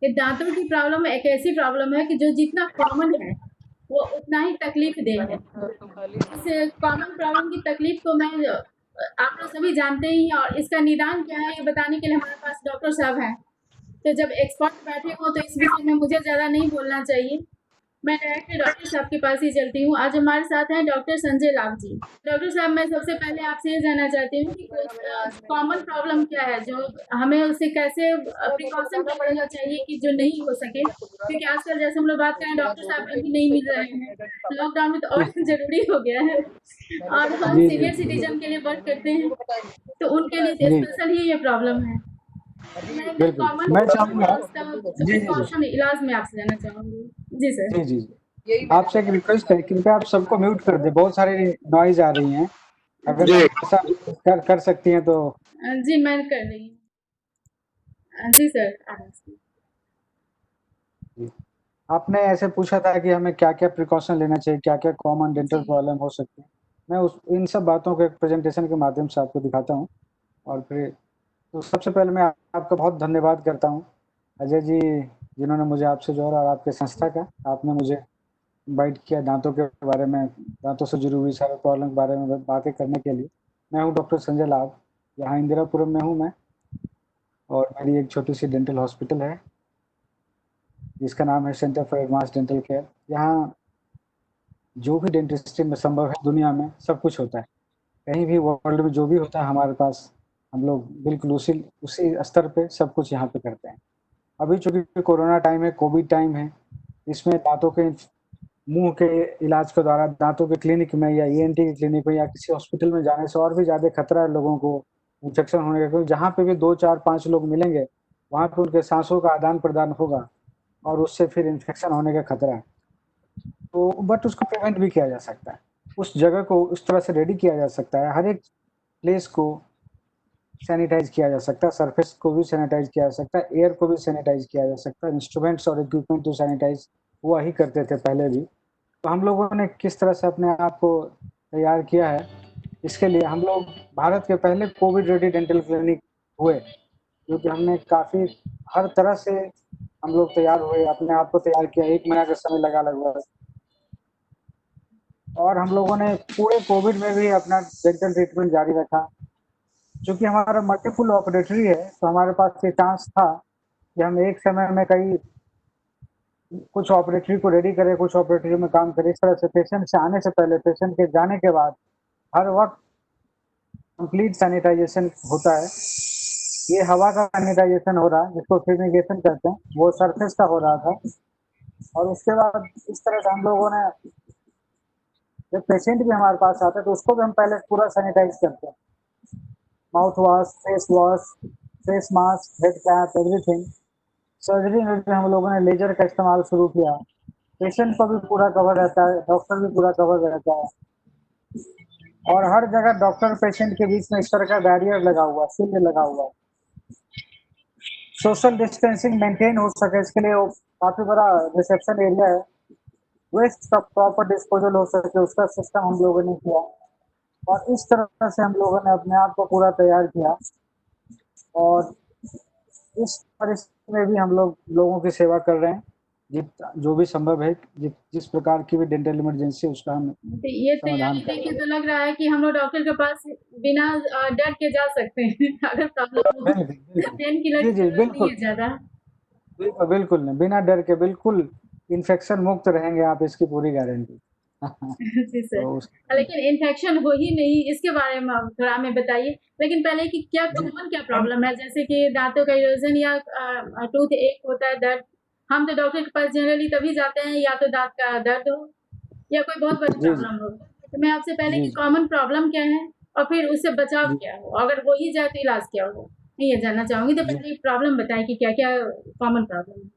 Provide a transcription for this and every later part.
ये दांतों की प्रॉब्लम एक ऐसी प्रॉब्लम है कि जो जितना कॉमन है वो उतना ही तकलीफ दे है। इस कॉमन प्रॉब्लम की तकलीफ को मैं आप लोग सभी जानते ही हैं, और इसका निदान क्या है ये बताने के लिए हमारे पास डॉक्टर साहब हैं। तो जब एक्सपर्ट बैठे हो तो इस विषय में मुझे ज़्यादा नहीं बोलना चाहिए। मैं डायरेक्टली डॉक्टर साहब के पास ही चलती हूँ। आज हमारे साथ हैं डॉक्टर संजय लाभ जी। डॉक्टर साहब, मैं सबसे पहले आपसे ये जानना चाहती हूँ कि कॉमन प्रॉब्लम क्या है, जो हमें उससे कैसे प्रिकॉशन क्या लेना चाहिए कि जो नहीं हो सके, क्योंकि आजकल जैसे हम लोग बात करें डॉक्टर साहब अभी नहीं मिल रहे हैं, लॉकडाउन में तो और ज़रूरी हो गया है, और हम जी जी सीनियर सिटीजन के लिए वर्क करते हैं, तो उनके लिए जी स्पेशल ही ये प्रॉब्लम है। मैं एकदम बिल्कुल। कॉमन मैं चाहूंगा, उसका जी जी जी प्रिकॉशन इलाज में आपसे जानना चाहूँगी। जी सर। जी जी जी आपसे एक रिक्वेस्ट है, कृपया आप सबको म्यूट कर दें, बहुत सारी नॉइज आ रही हैं। अगर जी ऐसा कर सकती हैं तो। जी मैं कर रही हूँ। जी सर। जी। आपने ऐसे पूछा था कि हमें क्या-क्या प्रिकॉशन लेना चाहिए, क्या-क्या कॉमन डेंटल जी प्रॉब्लम हो सकती है। मैं उस इन सब बातों को एक प्रेजेंटेशन के माध्यम से आपको दिखाता हूँ। और फिर तो सबसे पहले मैं आपका बहुत धन्यवाद करता हूँ, अजय जी, जिन्होंने मुझे आपसे जोड़ा, और आपके संस्था का, आपने मुझे इनवाइट किया दांतों के बारे में, दांतों से जुड़ी हुई सारे प्रॉब्लम के बारे में बातें करने के लिए। मैं हूँ डॉक्टर संजय लाभ, यहाँ इंदिरापुरम में हूँ मैं, और मेरी एक छोटी-सी डेंटल हॉस्पिटल है, जिसका नाम है centre for advance dental care. यहाँ जो भी डेंटिस्ट्री में संभव है दुनिया में, सब कुछ होता है। कहीं भी वर्ल्ड में जो भी होता है हमारे पास, हम लोग बिल्कुल उसी उसी स्तर पे सब कुछ यहाँ पे करते हैं। अभी चूँकि कोरोना टाइम है, कोविड टाइम है, इसमें दाँतों के मुँह के इलाज के द्वारा दाँतों के क्लिनिक में या ईएनटी के क्लिनिक में या किसी हॉस्पिटल में जाने से और भी ज़्यादा खतरा है लोगों को इन्फेक्शन होने का, क्योंकि जहाँ पे भी 2, 4, 5 लोग मिलेंगे, वहाँ पे उनके साँसों का आदान-प्रदान होगा, और उससे फिर इन्फेक्शन होने का खतरा है। तो बट उसको प्रिवेंट भी किया जा सकता है। उस जगह को उस तरह से रेडी किया जा सकता है, हर एक प्लेस को सैनिटाइज़ किया जा सकता है, सरफेस को भी सैनिटाइज़ किया जा सकता है, एयर को भी सैनिटाइज़ किया जा सकता है, इंस्ट्रूमेंट्स और इक्विपमेंट तो सैनिटाइज़ हुआ ही करते थे पहले भी। तो हम लोगों ने किस तरह से अपने आप को तैयार किया है, इसके लिए हम लोग भारत के पहले कोविड रेडी डेंटल क्लिनिक हुए, क्योंकि हमने काफ़ी हर तरह से हम लोग तैयार हुए, अपने आप को तैयार किया, 1 महीना का समय लगा लगभग। और हम लोगों ने पूरे कोविड में भी अपना डेंटल ट्रीटमेंट जारी रखा। चूँकि हमारा मल्टीपल ऑपरेटरी है, तो हमारे पास ये चांस था कि हम एक समय में कई कुछ ऑपरेटरी को रेडी करें, कुछ ऑपरेटरी में काम करें। इस तरह से पेशेंट से आने से पहले, पेशेंट के जाने के बाद, हर वक़्त कंप्लीट सैनिटाइज़ेशन होता है। ये हवा का सैनिटाइज़ेशन हो रहा है, जिसको फ्यूमिगेशन कहते हैं, वो सरफेस का हो रहा था। और उसके बाद इस तरह से हम लोगों ने, जब पेशेंट भी हमारे पास आता है, तो उसको भी हम पहले पूरा सैनिटाइज़ करते हैं। Mouth wash, face mask, head cap, everything. Surgery में भी हम लोगों ने लेज़र का इस्तेमाल शुरू किया। पेशेंट को भी पूरा कवर रहता है, डॉक्टर भी पूरा कवर रहता है, और हर जगह डॉक्टर पेशेंट के बीच में इस तरह का बैरियर लगा हुआ है, शील्ड लगा हुआ है। सोशल डिस्टेंसिंग मेंटेन हो सके, इसके लिए वो काफ़ी बड़ा रिसेप्शन एरिया है। वेस्ट का प्रॉपर डिस्पोजल हो सके, उसका सिस्टम हम लोगों ने किया, और इस तरह से हम लोगों ने अपने आप को पूरा तैयार किया। और इस परिस्थिति में भी हम लोग लोगों की सेवा कर रहे हैं, जो भी संभव है, जिस प्रकार की भी डेंटल इमरजेंसी है उसका हम तो ये समाधान तैयारी कर देख रहे के हैं। तो लग रहा है कि हम लोग डॉक्टर के पास बिना डर के जा सकते हैं अगर प्रॉब्लम हो। बिल्कुल, बिल्कुल। पेन किलर जी, की जी, जरूरत नहीं बिल्कुल। है ज्यादा। बिल्कुल, बिल्कुल नहीं, बिना डर के बिल्कुल इन्फेक्शन मुक्त रहेंगे आप, इसकी पूरी गारंटी। जी सर। तो उस लेकिन इन्फेक्शन हो ही नहीं, इसके बारे में आप थोड़ा हमें बताइए। लेकिन पहले कि क्या जी, कॉमन क्या प्रॉब्लम है, जैसे कि दांतों का इरोजन या टूथ एक होता है दर्द। हम तो डॉक्टर के पास जनरली तभी जाते हैं या तो दांत का दर्द हो या कोई बहुत बड़ी जी, जी, प्रॉब्लम हो। तो मैं आपसे पहले जी, कि जी, कॉमन प्रॉब्लम क्या है और फिर उससे बचाव जी, क्या हो, अगर हो ही जाए तो इलाज क्या हो, मैं ये जानना चाहूंगी। तो जी। पहले प्रॉब्लम बताएं कि क्या क्या कॉमन प्रॉब्लम है।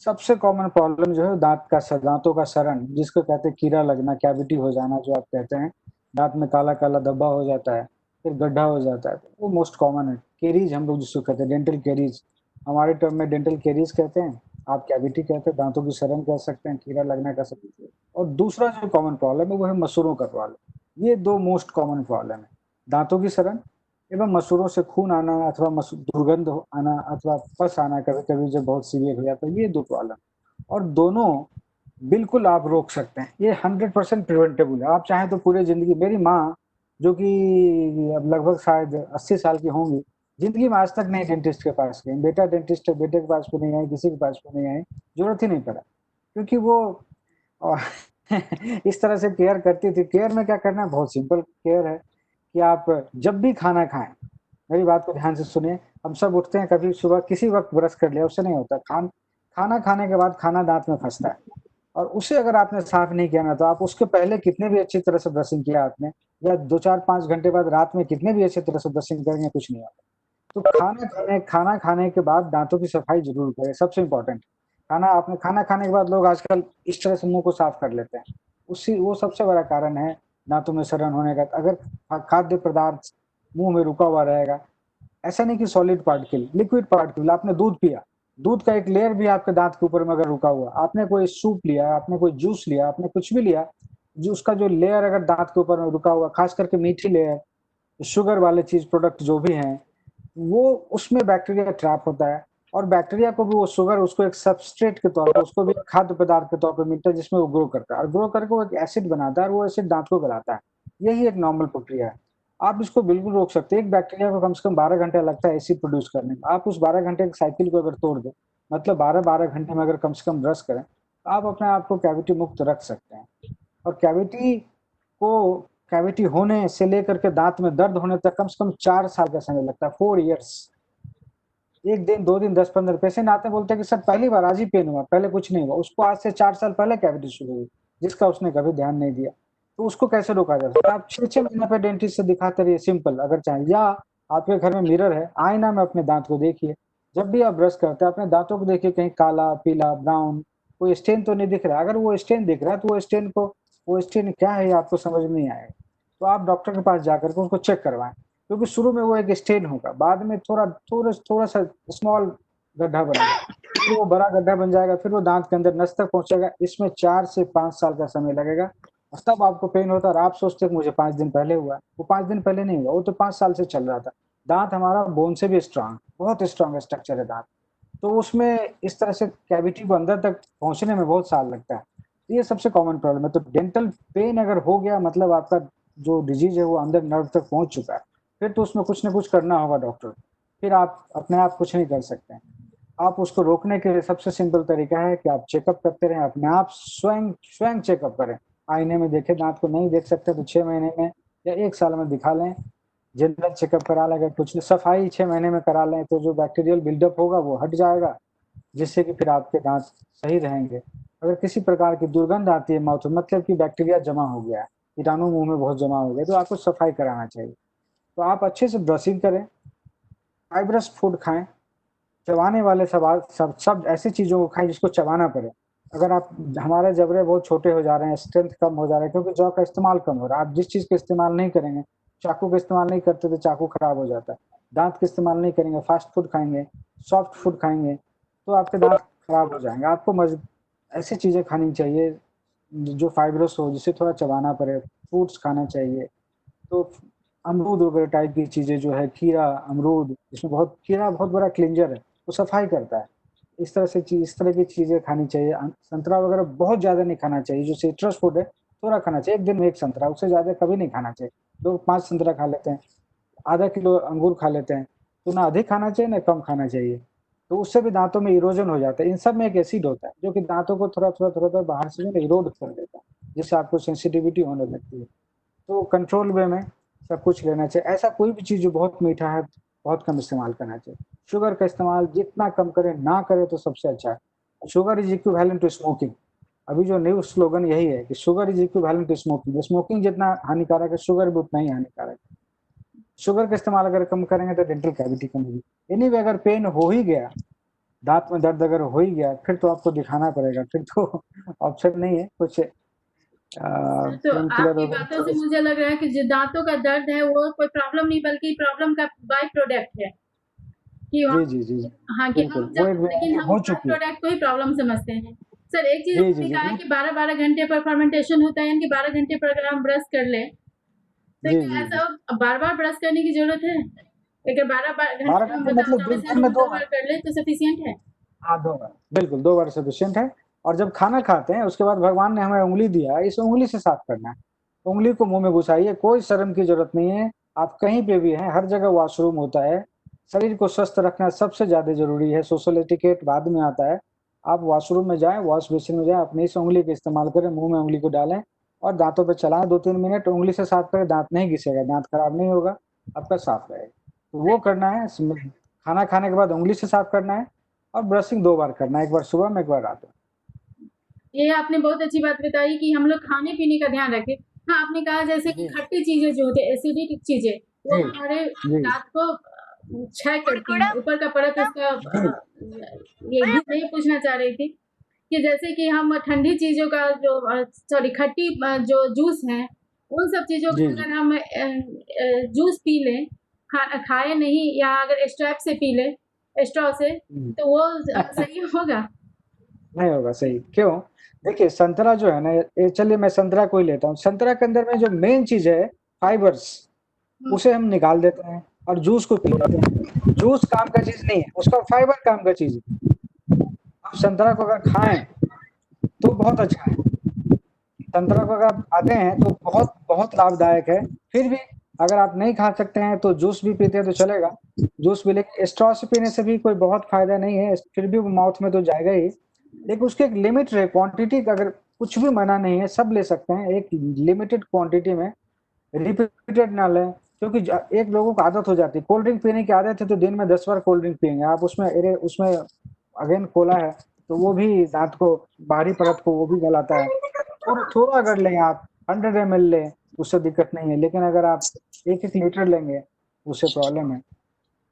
सबसे कॉमन प्रॉब्लम जो है दाँतों का सड़न, जिसको कहते हैं कीड़ा लगना, कैविटी हो जाना जो आप कहते हैं। दाँत में काला-काला धब्बा हो जाता है, फिर गड्ढा हो जाता है, वो मोस्ट कॉमन है। केरीज हम लोग जिसको कहते हैं, डेंटल केरीज। हमारे टर्म में डेंटल केरीज कहते हैं, आप कैविटी कहते हैं, दाँतों की सड़न कह सकते हैं, कीड़ा लगना कह सकते हैं। और दूसरा जो कॉमन प्रॉब्लम है वो है मसूड़ों का प्रॉब्लम। ये 2 मोस्ट कॉमन प्रॉब्लम है, दाँतों की सड़न एवं मसूड़ों से खून आना अथवा दुर्गंध आना अथवा पस आना कभी-कभी जब बहुत सीवियर हो जाता है, ये 2 प्रॉब्लम और दोनों बिल्कुल आप रोक सकते हैं। ये 100% प्रिवेंटेबल है। आप चाहें तो पूरी ज़िंदगी मेरी माँ जो कि अब लगभग शायद 80 साल की होंगी, ज़िंदगी में आज तक नहीं डेंटिस्ट के पास गईं। बेटा डेंटिस्ट है, बेटे के पास भी नहीं आई, किसी के पास भी नहीं आई, ज़रूरत ही नहीं पड़ा। क्योंकि वो अ, इस तरह से केयर करती थी। केयर में क्या करना है, बहुत सिंपल केयर है कि आप जब भी खाना खाएँ, मेरी बात को ध्यान से सुनिए। हम सब उठते हैं कभी सुबह किसी वक़्त ब्रश कर लिया, उससे नहीं होता। खाना खाने के बाद खाना दाँत में फँसता है और उसे अगर आपने साफ़ नहीं किया ना, तो आप उसके पहले कितने भी अच्छी तरह से ब्रशिंग किया आपने या 2, 4, 5 घंटे बाद रात में कितने भी अच्छी तरह से ब्रशिंग करेंगे, कुछ नहीं होगा। तो खाना खाने के बाद दाँतों की सफाई ज़रूर करें, सबसे इम्पोर्टेंट। खाना खाने के बाद लोग आजकल इस तरह से मुँह को साफ कर लेते हैं। उसी वो सबसे बड़ा कारण है दाँतों में सड़न होने का। अगर खाद्य पदार्थ मुँह में रुका हुआ रहेगा, ऐसा नहीं कि सॉलिड पार्टिकल, लिक्विड पार्टिकल, आपने दूध पिया, दूध का एक लेयर भी आपके दाँत के ऊपर में अगर रुका हुआ, आपने कोई सूप लिया, आपने कोई जूस लिया, आपने कुछ भी लिया, जूस का जो लेयर अगर दाँत के ऊपर में रुका हुआ, खास करके मीठी लेयर, शुगर वाले चीज़ प्रोडक्ट जो भी हैं, वो उसमें बैक्टीरिया ट्रैप होता है और बैक्टीरिया को भी वो शुगर उसको एक सबस्ट्रेट के तौर पे उसको भी खाद्य पदार्थ के तौर पे मिलता है जिसमें वो ग्रो करता है और ग्रो करके वो एक एसिड बनाता है और वो एसिड दाँत को गलाता है। यही एक नॉर्मल प्रक्रिया है। आप इसको बिल्कुल रोक सकते हैं। एक बैक्टीरिया को कम से कम 12 घंटे लगता है एसिड प्रोड्यूस करने में। आप उस 12 घंटे की साइकिल को अगर तोड़ दें, मतलब 12-12 घंटे में अगर कम से कम ब्रश करें, तो आप अपने आप को कैविटी मुक्त रख सकते हैं। और को कैविटी होने से लेकर के दाँत में दर्द होने तक कम से कम 4 साल का समय लगता है, 4 इयर्स। 1 दिन, 2 दिन, 10-15 पेशेंट आते हैं बोलते हैं कि सर पहली बार आज ही पेन हुआ, पहले कुछ नहीं हुआ। उसको आज से 4 साल पहले कैविटी शुरू हुई, जिसका उसने कभी ध्यान नहीं दिया। तो उसको कैसे रोका जा सकता है? आप 6-6 महीने पे डेंटिस्ट से दिखाते रहिए सिंपल अगर चाहें या आपके घर में मिरर है, आईना में अपने दाँत को देखिए। जब भी आप ब्रश करते हैं, अपने दाँतों को देखिए कहीं काला, पीला, ब्राउन कोई स्टेन तो नहीं दिख रहा है। अगर वो स्टेन दिख रहा है तो वो स्टेन क्या है ये आपको समझ में नहीं आएगा। तो आप डॉक्टर के पास जाकर के उसको चेक करवाएँ। क्योंकि शुरू में वो एक स्टेन होगा, बाद में थोड़ा-सा स्मॉल गड्ढा बनेगा, फिर वो बड़ा गड्ढा बन जाएगा, फिर वो दाँत के अंदर नस तक पहुँचेगा। इसमें 4 से 5 साल का समय लगेगा और तब आपको पेन होता है और आप सोचते हैं कि मुझे 5 दिन पहले हुआ है। वो 5 दिन पहले नहीं हुआ, वो तो 5 साल से चल रहा था। दाँत हमारा बोन से भी स्ट्रॉन्ग, बहुत स्ट्रॉन्ग स्ट्रक्चर है दाँत। तो उसमें इस तरह से कैविटी को अंदर तक पहुँचने में बहुत साल लगता है। तो ये सबसे कॉमन प्रॉब्लम है। तो डेंटल पेन अगर हो गया मतलब आपका जो डिज़ीज़ है वो अंदर नर्व तक पहुँच चुका है। फिर तो उसमें कुछ न कुछ करना होगा डॉक्टर। फिर आप अपने आप कुछ नहीं कर सकते हैं। आप उसको रोकने के लिए सबसे सिंपल तरीका है कि आप चेकअप करते रहें, अपने आप स्वयं चेकअप करें। आईने में देखें, दाँत को नहीं देख सकते तो 6 महीने में या 1 साल में दिखा लें। जनरल चेकअप करा लें, अगर कुछ सफाई 6 महीने में करा लें तो जो बैक्टीरियल बिल्डअप होगा वो हट जाएगा, जिससे कि फिर आपके दाँत सही रहेंगे। अगर किसी प्रकार की दुर्गंध आती है माउथ में मतलब कि बैक्टीरिया जमा हो गया है, कीटाणु मुँह में बहुत जमा हो गए, तो आपको सफाई कराना चाहिए। तो आप अच्छे से ब्रशिंग करें, फाइब्रस फूड खाएँ, चबाने वाले सब ऐसी चीज़ों को खाएँ जिसको चबाना पड़े। अगर आप हमारे जबड़े बहुत छोटे हो जा रहे हैं, स्ट्रेंथ कम हो जा रहा है क्योंकि जॉ का इस्तेमाल कम हो रहा है। आप जिस चीज़ का इस्तेमाल नहीं करेंगे, चाकू का इस्तेमाल नहीं करते तो चाकू खराब हो जाता है। दाँत का इस्तेमाल नहीं करेंगे, फास्ट फूड खाएँगे, सॉफ्ट फूड खाएँगे, तो आपके दाँत खराब हो जाएँगे। आपको ऐसी चीज़ें खानी चाहिए जो फाइब्रस हो, जिसे थोड़ा चबाना पड़े, फ्रूट्स खाना चाहिए। तो अमरूद वगैरह टाइप की चीज़ें जो है खीरा, अमरूद इसमें खीरा बहुत बड़ा क्लींजर है, वो सफाई करता है। इस तरह की चीज़ें खानी चाहिए। संतरा वगैरह बहुत ज़्यादा नहीं खाना चाहिए, जो सिट्रस फूड है, थोड़ा खाना चाहिए। 1 दिन में 1 संतरा, उससे ज़्यादा कभी नहीं खाना चाहिए। लोग 5 संतरा खा लेते हैं, आधा किलो अंगूर खा लेते हैं, तो ना अधिक खाना चाहिए ना कम खाना चाहिए। तो उससे भी दाँतों में इरोज़न हो जाता है। इन सब में एक एसिड होता है, जो कि दाँतों को थोड़ा-थोड़ा बाहर से जो है इरोड कर देता है, जिससे आपको सेंसिटिविटी होने लगती है। तो कंट्रोल वे में सब कुछ लेना चाहिए। ऐसा कोई भी चीज़ जो बहुत मीठा है, बहुत कम इस्तेमाल करना चाहिए। शुगर का इस्तेमाल जितना कम करें, ना करें तो सबसे अच्छा है। Sugar is equivalent to smoking. अभी जो न्यू स्लोगन यही है कि sugar is equivalent to smoking. Smoking जितना हानिकारक है, शुगर भी उतना ही हानिकारक है। शुगर का इस्तेमाल अगर कम करेंगे तो डेंटल कैविटी कम होगी। एनीवे अगर पेन हो ही गया, दाँत में दर्द अगर हो ही गया, फिर तो आपको दिखाना पड़ेगा। फिर तो ऑप्शन नहीं है कुछ तो पेन किलर आपकी वगैरह बातों से थोड़े मुझे लग रहा है कि जो दाँतों का दर्द है वो कोई प्रॉब्लम नहीं बल्कि प्रॉब्लम का बाय प्रोडक्ट है। कि जी, हम जी, जी, जी। हाँ, कि हम बिल्कुल, वो जब एक लेकिन बीमारी हम हो बाय चुकी है। प्रोडक्ट को ही प्रॉब्लम समझते हैं। सर एक चीज़ जी, जी, आपने जी, कहा है वो कि 12-12 घंटे पर फर्मेंटेशन होता है यानी कि 12 घंटे पर अगर हम ब्रश कर लें तो जी, क्या जी, जी। ऐसा बार-बार ब्रश करने की ज़रूरत है? अगर 12 घंटे बार-बार हम नहीं, मतलब दाँतों में दिन में 2 2 बार। बार कर लें तो सफिशिएंट है? हाँ, 2 बार। बिल्कुल, 2 बार सफिशिएंट है। और जब खाना खाते हैं उसके बाद भगवान ने हमें उँगली दिया है, इस उँगली से साफ करना है। उँगली को मुँह में घुसाइए, कोई शर्म की ज़रूरत नहीं है। आप कहीं पे भी हैं, हर जगह वॉशरूम होता है। शरीर को स्वस्थ रखना सबसे ज़्यादा ज़रूरी है, सोशल एटिकेट बाद में आता है। आप वॉशरूम में जाएँ, वॉश बेसिन में जाएँ, अपनी इस उँगली का इस्तेमाल करें, मुँह में उँगली को डालें और दाँतों पे चलाएँ 2-3 मिनट, उँगली से साफ करें, दाँत नहीं घिसेगा, दाँत खराब नहीं होगा, आपका साफ रहेगा। तो वो करना है, खाना खाने के बाद उँगली से साफ करना है और ब्रशिंग 2 बार करना है, एक बार सुबह में, एक बार रात में। ये आपने बहुत अच्छी बात बताई कि हम लोग खाने-पीने का ध्यान रखें। हाँ, आपने कहा जैसे कि जी, खट्टी चीज़ें जो होती हैं, एसिडिक चीज़ें, वो जी, हमारे जी, दाँत को क्षय करती हैं। ऊपर का परत उसका जी, ये नहीं पूछना चाह रही थी कि जैसे कि हम ठंडी चीज़ों का जो सॉरी खट्टी जो जूस हैं, उन सब चीज़ों जी, का जी। अगर हम जूस पी लें, खाएँ नहीं या अगर स्ट्रैप से पी लें, स्ट्रॉ से, हुँ। तो वो सही होगा? नहीं होगा सही, क्यों? देखिए संतरा जो है ना, ये चलिए मैं संतरा को ही लेता हूँ। संतरा के अंदर में जो मेन चीज़ है फाइबर्स, हुँ। उसे हम निकाल देते हैं और जूस को पी लेते हैं। जूस काम का चीज़ नहीं है, उसका फाइबर काम का चीज़ है। आप संतरा को अगर खाएँ, तो बहुत अच्छा है। संतरा को अगर आप खाते हैं तो बहुत बहुत लाभदायक है। फिर भी अगर आप नहीं खा सकते हैं तो जूस भी पीते हैं तो चलेगा। जूस भी, लेकिन स्ट्रॉ से पीने से भी कोई बहुत फ़ायदा नहीं है, फिर भी वो माउथ में तो जाएगा ही। लेकिन उसकी एक लिमिट है, क्वांटिटी का अगर कुछ भी मना नहीं है, सब ले सकते हैं, एक लिमिटेड क्वांटिटी में, रिपीटेड ना लें, क्योंकि एक लोगों को आदत हो जाती है, कोल्ड ड्रिंक पीने की आदत है तो दिन में 10 बार कोल्ड ड्रिंक पिएँगे आप, उसमें अगेन कोला है, तो वो भी दाँत को, बाहरी परत को वो भी गलाता है। थोड़ा अगर लें आप, 100 एमएल लें, उससे दिक्कत नहीं है, लेकिन अगर आप 1-1 लीटर लेंगे, उससे प्रॉब्लम है।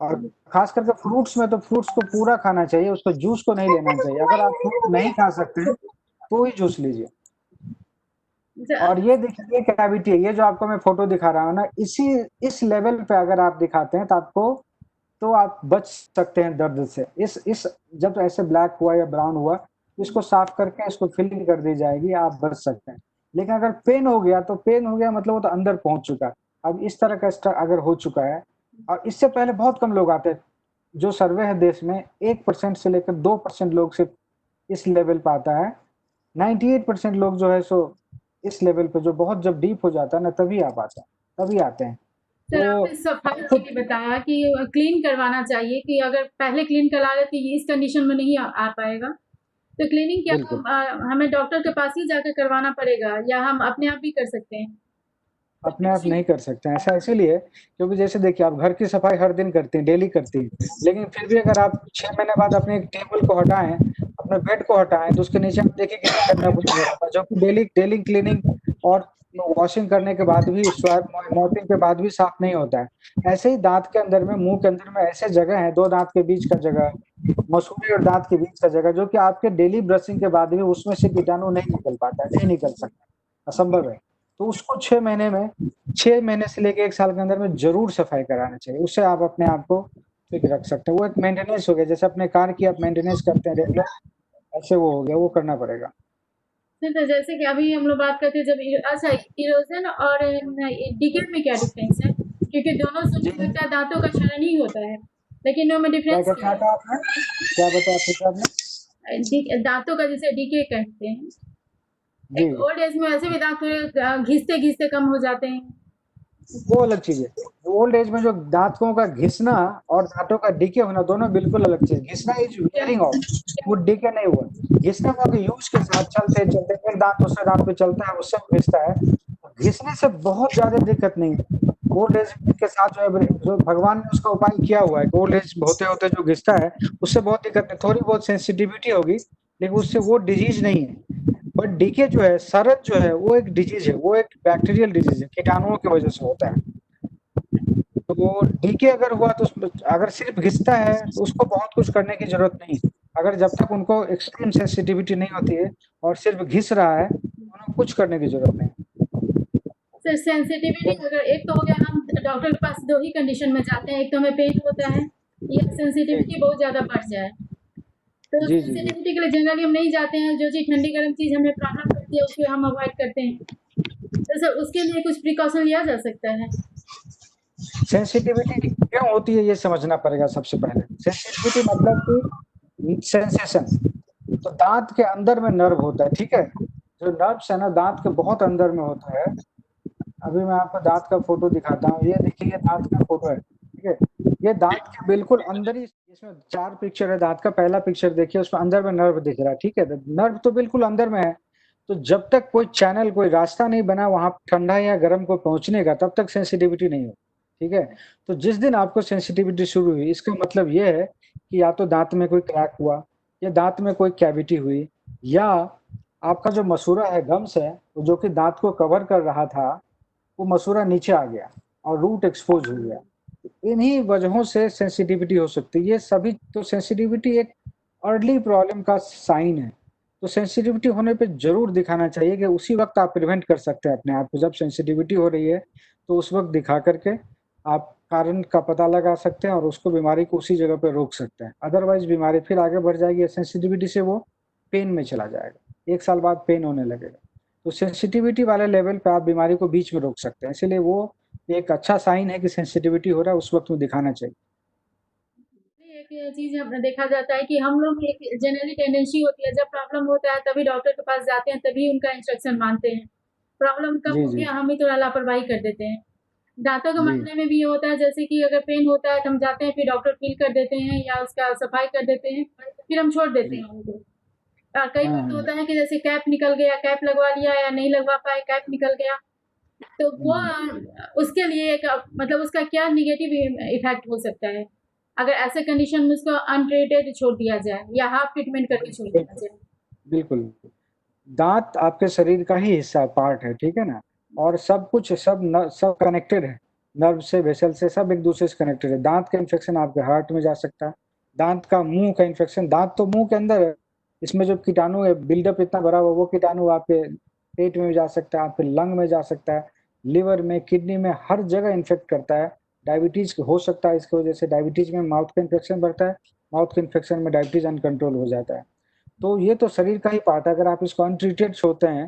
और खास करके फ्रूट्स में तो फ्रूट्स को पूरा खाना चाहिए, उसको जूस को नहीं लेना चाहिए। अगर आप फ्रूट नहीं खा सकते हैं, तो ही जूस लीजिए। ज और ये देखिए, ये कैविटी है, ये जो आपको मैं फ़ोटो दिखा रहा हूँ ना, इस लेवल पे अगर आप दिखाते हैं तो आप बच सकते हैं दर्द से। इस जब ऐसे ब्लैक हुआ या ब्राउन हुआ, इसको साफ करके इसको फिलिंग कर दी जाएगी, आप बच सकते हैं। लेकिन अगर पेन हो गया मतलब वो तो अंदर पहुँच चुका है। अब इस तरह का अगर हो चुका है, और इससे पहले बहुत कम लोग आते हैं। जो सर्वे है देश में 1% से लेकर 2% लोग सिर्फ़ इस लेवल पे आता है। 98% लोग जो है सो इस लेवल पे, जो बहुत जब डीप हो जाता है ना, तभी आ पाता है, तभी आते हैं। सर तो आपने सफाई हम के खुद, लिए बताया कि क्लीन करवाना चाहिए कि अगर पहले क्लीन करा लें तो ये इस कंडीशन में नहीं आ पाएगा। तो क्लीनिंग क्या बिल्कुल। हमें डॉक्टर के पास ही जाकर करवाना पड़ेगा या हम अपने आप भी कर सकते हैं? अपने आप नहीं कर सकते हैं। ऐसा इसीलिए क्योंकि जैसे देखिए, आप घर की सफाई हर दिन करती हैं, डेली करती हैं, लेकिन फिर भी अगर आप 6 महीने बाद अपने टेबल को हटाएँ, अपने बेड को हटाएँ, तो उसके नीचे आप देखिए कितना गंदा कुछ भरा था, जो कि डेली डेली क्लीनिंग और वॉशिंग करने के बाद भी, स्वैब मॉपिंग के बाद भी साफ नहीं होता है। ऐसे ही दाँत के अंदर में, मुँह के अंदर में ऐसे जगह हैं, 2 दाँत के बीच का जगह, मसूड़े और दाँत के बीच का जगह, जो कि आपके डेली ब्रशिंग के बाद भी उसमें से कीटाणु नहीं निकल पाता है, नहीं निकल सकता, असंभव है। तो उसको 6 महीने से लेके 1 साल के अंदर में ज़रूर सफाई कराना चाहिए। उससे आप अपने आप को ठीक रख सकते हैं। वो एक मेंटेनेंस हो गया, जैसे अपने कार की आप मेंटेनेंस करते हैं रेगुलर, ऐसे वो हो गया, वो करना पड़ेगा। सर तो जैसे कि अभी हम लोग बात करते हैं जब अच्छा इरोजन और डिके में क्या डिफरेंस है? क्योंकि दोनों सुनने जी, में लगता है दाँतों का क्षरण ही होता है, लेकिन इनमें डिफरेंस क्या-क्या क्या कहा है? था आपने? क्या बताया फिर से आपने? दाँतों का जिसे डीके कहते हैं। जी, एक ओल्ड एज में वैसे भी दाँत थोड़े घिसते-घिसते कम हो जाते हैं। वो अलग चीज़ है। ओल्ड एज में जो दाँतों का घिसना और दाँतों का डीके होना, दोनों बिल्कुल अलग चीज़। घिसना इज़ क्या वियरिंग ऑफ, वो डीके नहीं हुआ। घिसना वो आपके यूज़ के साथ चलते-चलते एक दाँत दूसरे दाँत पे चलता है, उससे वो घिसता है। घिसने से बहुत ज़्यादा दिक्कत नहीं है। ओल्ड एज के साथ जो भगवान ने उसका उपाय किया हुआ है कि ओल्ड एज होते-होते जो घिसता है, उससे बहुत दिक्कत नहीं, थोड़ी बहुत सेंसिटिविटी होगी, लेकिन उससे वो डिज़ीज़ नहीं है। बट डीके जो है, सरद जो है, वो एक डिज़ीज़ है, वो एक बैक्टीरियल डिज़ीज़ है, कीटाणुओं की वजह से होता है। तो वो डीके अगर हुआ तो उसमें अगर सिर्फ़ घिसता है, तो उसको बहुत कुछ करने की ज़रूरत नहीं है। अगर जब तक उनको एक्सट्रीम सेंसिटिविटी नहीं होती है और सिर्फ़ घिस रहा है, तो उन्हें कुछ करने की ज़रूरत नहीं। सर सेंसिटिविटी अगर एक तो हो गया हम डॉक्टर के पास 2 ही कंडीशन में जाते हैं, एक तो हमें पेन होता है या जी, सेंसिटिविटी बहुत ज़्यादा बढ़ जाए। तो जी, जी, जी। सेंसिटिविटी के लिए जनरली हम नहीं जाते हैं, जो चीज़ ठंडी गर्म चीज़ हमें प्रॉब्लम करती है उसको हम अवॉइड करते हैं। तो तो सर उसके लिए कुछ प्रिकॉशन लिया जा सकता है? सेंसिटिविटी क्यों होती है ये समझना पड़ेगा सबसे पहले। सेंसिटिविटी मतलब कि सेंसेशन, तो दांत के अंदर में नर्व होता है, ठीक है। जो नर्व्स है ना दांत के बहुत अंदर में होता है। अभी मैं आपको दांत का फोटो दिखाता हूँ, ये देखिए ये दांत का फोटो है, ठीक है। ये दांत के बिल्कुल अंदर ही, इसमें 4 पिक्चर है दांत का। पहला पिक्चर देखिए, उसमें अंदर में नर्व दिख रहा है, ठीक है। नर्व तो बिल्कुल अंदर में है, तो जब तक कोई चैनल, कोई रास्ता नहीं बना वहां ठंडा या गर्म को पहुंचने का, तब तक सेंसिटिविटी नहीं हो, ठीक है। तो जिस दिन आपको सेंसिटिविटी शुरू हुई, इसका मतलब ये है कि या तो दांत में कोई क्रैक हुआ, या दांत में कोई कैविटी हुई, या आपका जो मसूड़ा है, गम्स है, जो कि दांत को कवर कर रहा था, वो मसूड़ा नीचे आ गया और रूट एक्सपोज हो गया। इन्हीं वजहों से सेंसिटिविटी हो सकती है। ये सभी तो सेंसिटिविटी एक अर्ली प्रॉब्लम का साइन है। तो सेंसिटिविटी होने पे जरूर दिखाना चाहिए, कि उसी वक्त आप प्रिवेंट कर सकते हैं अपने आप को। जब सेंसिटिविटी हो रही है तो उस वक्त दिखा करके आप कारण का पता लगा सकते हैं और उसको, बीमारी को उसी जगह पे रोक सकते हैं। अदरवाइज बीमारी फिर आगे बढ़ जाएगी। सेंसिटिविटी से वो पेन में चला जाएगा, 1 साल बाद पेन होने लगेगा। तो सेंसिटिविटी वाले लेवल पे आप बीमारी को बीच में रोक सकते हैं। इसीलिए वो एक अच्छा साइन है कि सेंसिटिविटी हो रहा है, उस वक्त में दिखाना चाहिए। एक चीज़ देखा जाता है कि हम लोग में एक जनरली टेंडेंसी होती है, जब प्रॉब्लम होता है तभी डॉक्टर के पास जाते हैं, तभी उनका इंस्ट्रक्शन मानते हैं। प्रॉब्लम कब जी, हो जी, गया हम ही थोड़ा लापरवाही कर देते हैं। दाँतों के जी, मामले में भी ये होता है, जैसे कि अगर पेन होता है तो हम जाते हैं, फिर डॉक्टर फ़ील कर देते हैं या उसका सफाई कर देते हैं, फिर हम छोड़ देते जी। हैं उनको। कई हाँ, बार तो हाँ। होता है कि जैसे कैप निकल गया, कैप लगवा लिया या नहीं लगवा पाए, कैप निकल गया, तो वो हुँ। उसके लिए एक मतलब उसका क्या नेगेटिव इफ़ेक्ट हो सकता है? अगर ऐसे कंडीशन में उसको अनट्रीटेड छोड़ दिया जाए या हाफ ट्रीटमेंट करके छोड़ दिया बिल्कुल, जाए। बिल्कुल। दाँत आपके शरीर का ही हिस्सा, पार्ट है, ठीक है ना? और सब कुछ, सब कनेक्टेड है। नर्व से, वेसल से, सब एक-दूसरे से कनेक्टेड है। दाँत का इन्फेक्शन आपके हार्ट में जा सकता है। दाँत का, मुँह का इन्फेक्शन, दाँत तो मुँह के अंदर है। इसमें जो कीटाणु है, बिल्डअप इतना भरा हुआ, वो कीटाणु आपके पेट में भी जा सकता है, आपके लंग में जा सकता है, लिवर में, किडनी में, हर जगह इन्फेक्ट करता है। डायबिटीज़ हो सकता है इसकी वजह से। डायबिटीज़ में माउथ का इन्फेक्शन बढ़ता है, माउथ के इन्फेक्शन में डायबिटीज़ अनकंट्रोल हो जाता है। तो ये तो शरीर का ही पार्ट है। अगर आप इसको अनट्रीटेड छोड़ते हैं,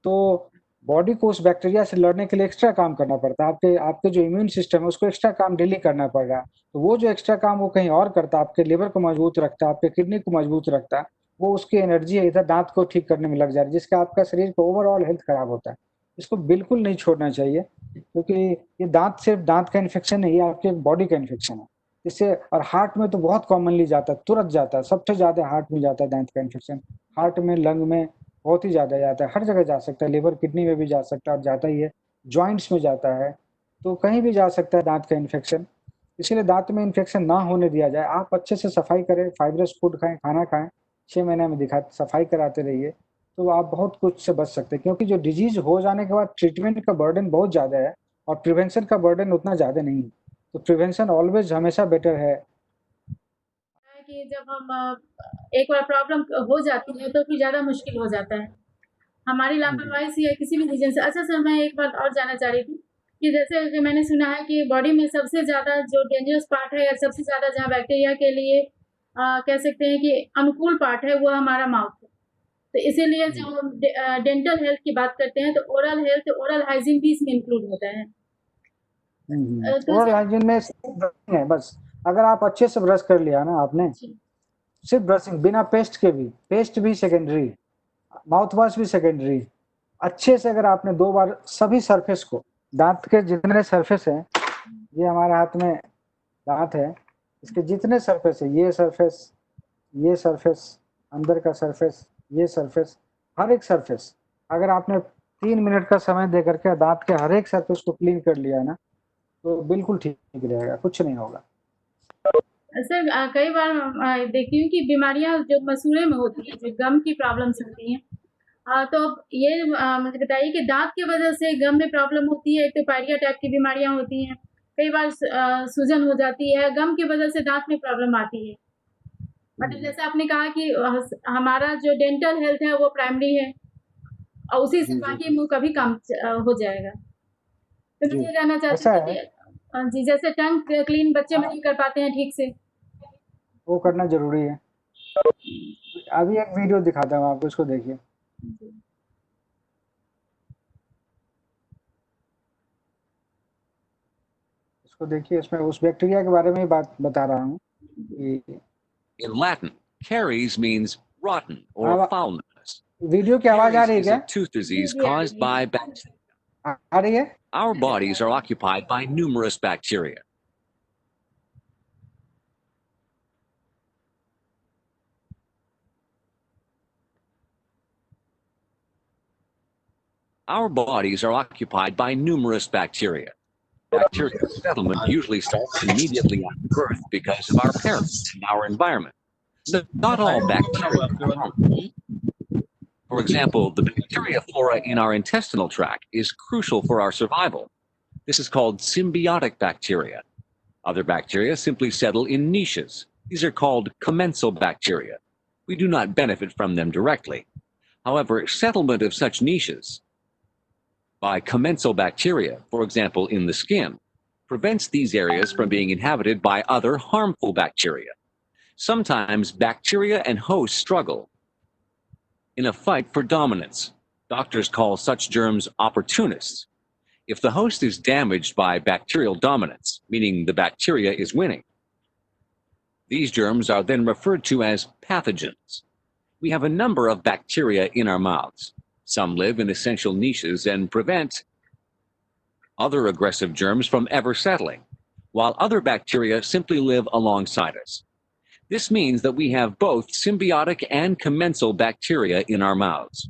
तो बॉडी को उस बैक्टीरिया से लड़ने के लिए एक्स्ट्रा काम करना पड़ता है। आपके आपके जो इम्यून सिस्टम है, उसको एक्स्ट्रा काम डेली करना पड़ रहा है। तो वो जो एक्स्ट्रा काम वो कहीं और करता है, आपके लिवर को मजबूत रखता है, आपके किडनी को मजबूत रखता है, वो उसकी एनर्जी है इधर दाँत को ठीक करने में लग जा रही है, जिससे आपका शरीर का ओवरऑल हेल्थ खराब होता है। इसको बिल्कुल नहीं छोड़ना चाहिए, क्योंकि ये दाँत सिर्फ दाँत का इन्फेक्शन नहीं है, ये आपके बॉडी का इन्फेक्शन है। इससे, और हार्ट में तो बहुत कॉमनली जाता है, तुरंत जाता है, सबसे ज़्यादा हार्ट में जाता है दाँत का इन्फेक्शन। हार्ट में, लंग में बहुत ही ज़्यादा जाता है, हर जगह जा सकता है, लिवर, किडनी में भी जा सकता है और जाता ही है, जॉइंट्स में जाता है, तो कहीं भी जा सकता है दाँत का इन्फेक्शन। इसीलिए दाँत में इन्फेक्शन ना होने दिया जाए। आप अच्छे से सफाई करें, फाइब्रस फूड खाएँ, खाना खाएँ, 6 महीने में सफाई कराते रहिए, तो आप बहुत कुछ से बच सकते हैं। क्योंकि जो डिज़ीज़ हो जाने के बाद ट्रीटमेंट का बर्डन बहुत ज़्यादा है और प्रिवेंशन का बर्डन उतना ज़्यादा नहीं है। तो प्रिवेंशन ऑलवेज़ हमेशा बेटर है। है कि जब हम एक बार प्रॉब्लम हो जाती है तो फिर ज़्यादा मुश्किल हो जाता है। हमारी जी, लापरवाही से या किसी भी रीज़न से। अच्छा सर, मैं एक बात और जानना चाह रही थी कि जैसे कि मैंने सुना है कि बॉडी में सबसे ज़्यादा जो डेंजरस पार्ट है या सबसे ज़्यादा जहाँ बैक्टीरिया के लिए कह सकते हैं कि अनुकूल पार्ट है, वो हमारा माउथ है। तो इसीलिए जब जी। हम डेंटल हेल्थ की बात करते हैं तो ओरल हेल्थ, ओरल हाइजीन भी इसमें इंक्लूड होता है। तो ओरल सर हाइजीन में सिर्फ ब्रशिंग है बस। अगर आप अच्छे से ब्रश कर लिया ना आपने, जी, सिर्फ ब्रशिंग, बिना पेस्ट के भी, पेस्ट भी सेकेंडरी, माउथ वॉश भी सेकेंडरी। अच्छे से अगर आपने 2 बार सभी सरफेस को, दाँत के जितने सरफेस हैं, ये हमारे हाथ में दाँत है, इसके जितने सरफेस है, ये सरफेस, अंदर का सरफेस, ये सरफेस, हर एक सरफेस, अगर आपने 3 मिनट का समय दे करके दाँत के हर एक सरफेस को क्लीन कर लिया ना, तो बिल्कुल ठीक रहेगा, कुछ नहीं होगा। सर कई बार देखती हूँ कि बीमारियाँ जो मसूड़े में होती हैं, जो गम की प्रॉब्लम्स होती हैं, तो अब ये मुझे बताइए कि दाँत की वजह से गम में प्रॉब्लम होती है, एक तो पायरिया टाइप की बीमारियाँ होती हैं, कई बार सूजन हो जाती है, गम की वजह से दाँत में प्रॉब्लम आती है। मतलब जैसे आपने कहा कि हमारा जो डेंटल हेल्थ है वो प्राइमरी है और उसी से जी, जी, बाकी मुँह का भी काम हो जाएगा। तो मैं जी। ये जानना चाहती ऐसा थी है, कि जी, जैसे टंग क्लीन बच्चे में नहीं कर पाते हैं ठीक से। वो करना ज़रूरी है। अभी एक वीडियो दिखाता हूँ आपको, इसको देखिए। जी। तो देखिए इसमें उस बैक्टीरिया के बारे में ही बात बता रहा हूँ कि In Latin, caries means rotten or आवा foulness. वीडियो की आवाज़ आ Caries रही है is a क्या? tooth disease जी आ caused रही by है। bacteria. आ रही है? Our bodies are occupied by numerous bacteria. Our bodies are occupied by numerous bacteria. Bacterial settlement usually starts immediately after birth because of our parents and our environment. Not all bacteria are harmful. For example, the bacteria flora in our intestinal tract is crucial for our survival. This is called symbiotic bacteria. Other bacteria simply settle in niches. These are called commensal bacteria. We do not benefit from them directly. However, settlement of such niches by commensal bacteria, for example in the skin, prevents these areas from being inhabited by other harmful bacteria. Sometimes bacteria and hosts struggle in a fight for dominance. Doctors call such germs opportunists. If the host is damaged by bacterial dominance, meaning the bacteria is winning, these germs are then referred to as pathogens. We have a number of bacteria in our mouths. Some live in essential niches and prevent other aggressive germs from ever settling, while other bacteria simply live alongside us. This means that we have both symbiotic and commensal bacteria in our mouths.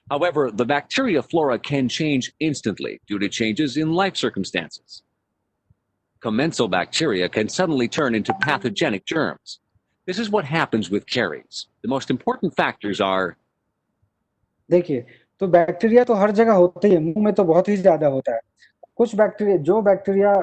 However, the bacteria flora can change instantly due to changes in life circumstances. Commensal bacteria can suddenly turn into pathogenic germs. This is what happens with caries. The most important factors are देखिए, तो bacteria तो हर जगह होता ही है, मुँह में तो बहुत ही ज़्यादा होता है। कुछ बैक्टीरिया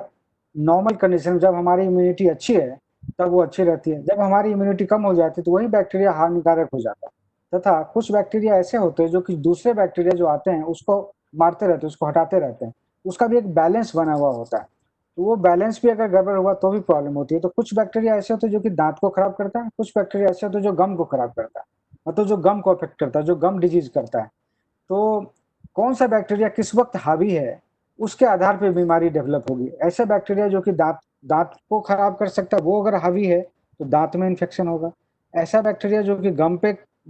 नॉर्मल कंडीशन में जब हमारी इम्यूनिटी अच्छी है, तब वो अच्छी रहती है। जब हमारी इम्यूनिटी कम हो जाती है, तो वही बैक्टीरिया हानिकारक हो जाता है। तथा कुछ बैक्टीरिया ऐसे होते हैं, जो कि दूसरे बैक्टीरिया जो आते हैं, उसको मारते रहते हैं, उसको हटाते रहते हैं। उसका भी एक बैलेंस बना हुआ होता है। तो वो बैलेंस भी अगर गड़बड़ हुआ, तो भी प्रॉब्लम होती है। तो कुछ बैक्टीरिया ऐसे होते हैं, जो कि दाँत को खराब करता है, कुछ बैक्टीरिया ऐसे होते हैं, जो गम को खराब करता है, मतलब जो गम को अफ़ेक्ट करता है, जो गम डिजीज़ करता है। तो कौन-सा बैक्टीरिया किस वक़्त हावी है, उसके आधार पे बीमारी डेवलप होगी। ऐसे बैक्टीरिया जो कि दाँत को खराब कर सकता है, वो अगर हावी है, तो दाँत में इन्फेक्शन होगा। ऐसा बैक्टीरिया जो कि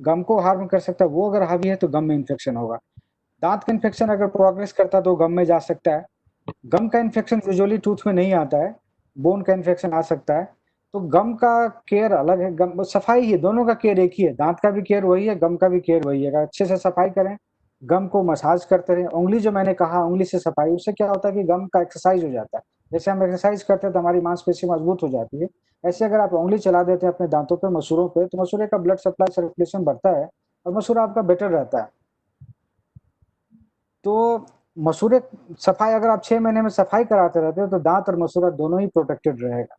गम को हार्म कर सकता है, वो अगर हावी है, तो गम में इन्फेक्शन होगा। दाँत का इन्फेक्शन अगर प्रोग्रेस करता है, तो गम में जा सकता है। गम का इन्फेक्शन यूजुअली टूथ में नहीं आता है, बोन का इन्फेक्शन आ सकता है। तो गम का केयर अलग है, गम सफाई ही है, दोनों का केयर एक ही है। दाँत का भी केयर वही है, गम का भी केयर वही है। अगर अच्छे से सफाई करें, गम को मसाज करते रहें, उँगली जो मैंने कहा उँगली से सफाई, उससे क्या होता है कि गम का एक्सरसाइज हो जाता है। जैसे हम एक्सरसाइज करते हैं तो हमारी मांसपेशी मजबूत हो जाती है। ऐसे अगर आप उँगली चला देते हैं अपने दाँतों पे, मसूड़ों पे, तो मसूड़े का ब्लड सप्लाई सर्कुलेशन बढ़ता है और मसूड़ा आपका बेटर रहता है। तो मसूड़े सफाई अगर आप 6 महीने में सफाई कराते रहते हो, तो दाँत और मसूड़ा दोनों ही प्रोटेक्टेड रहेगा।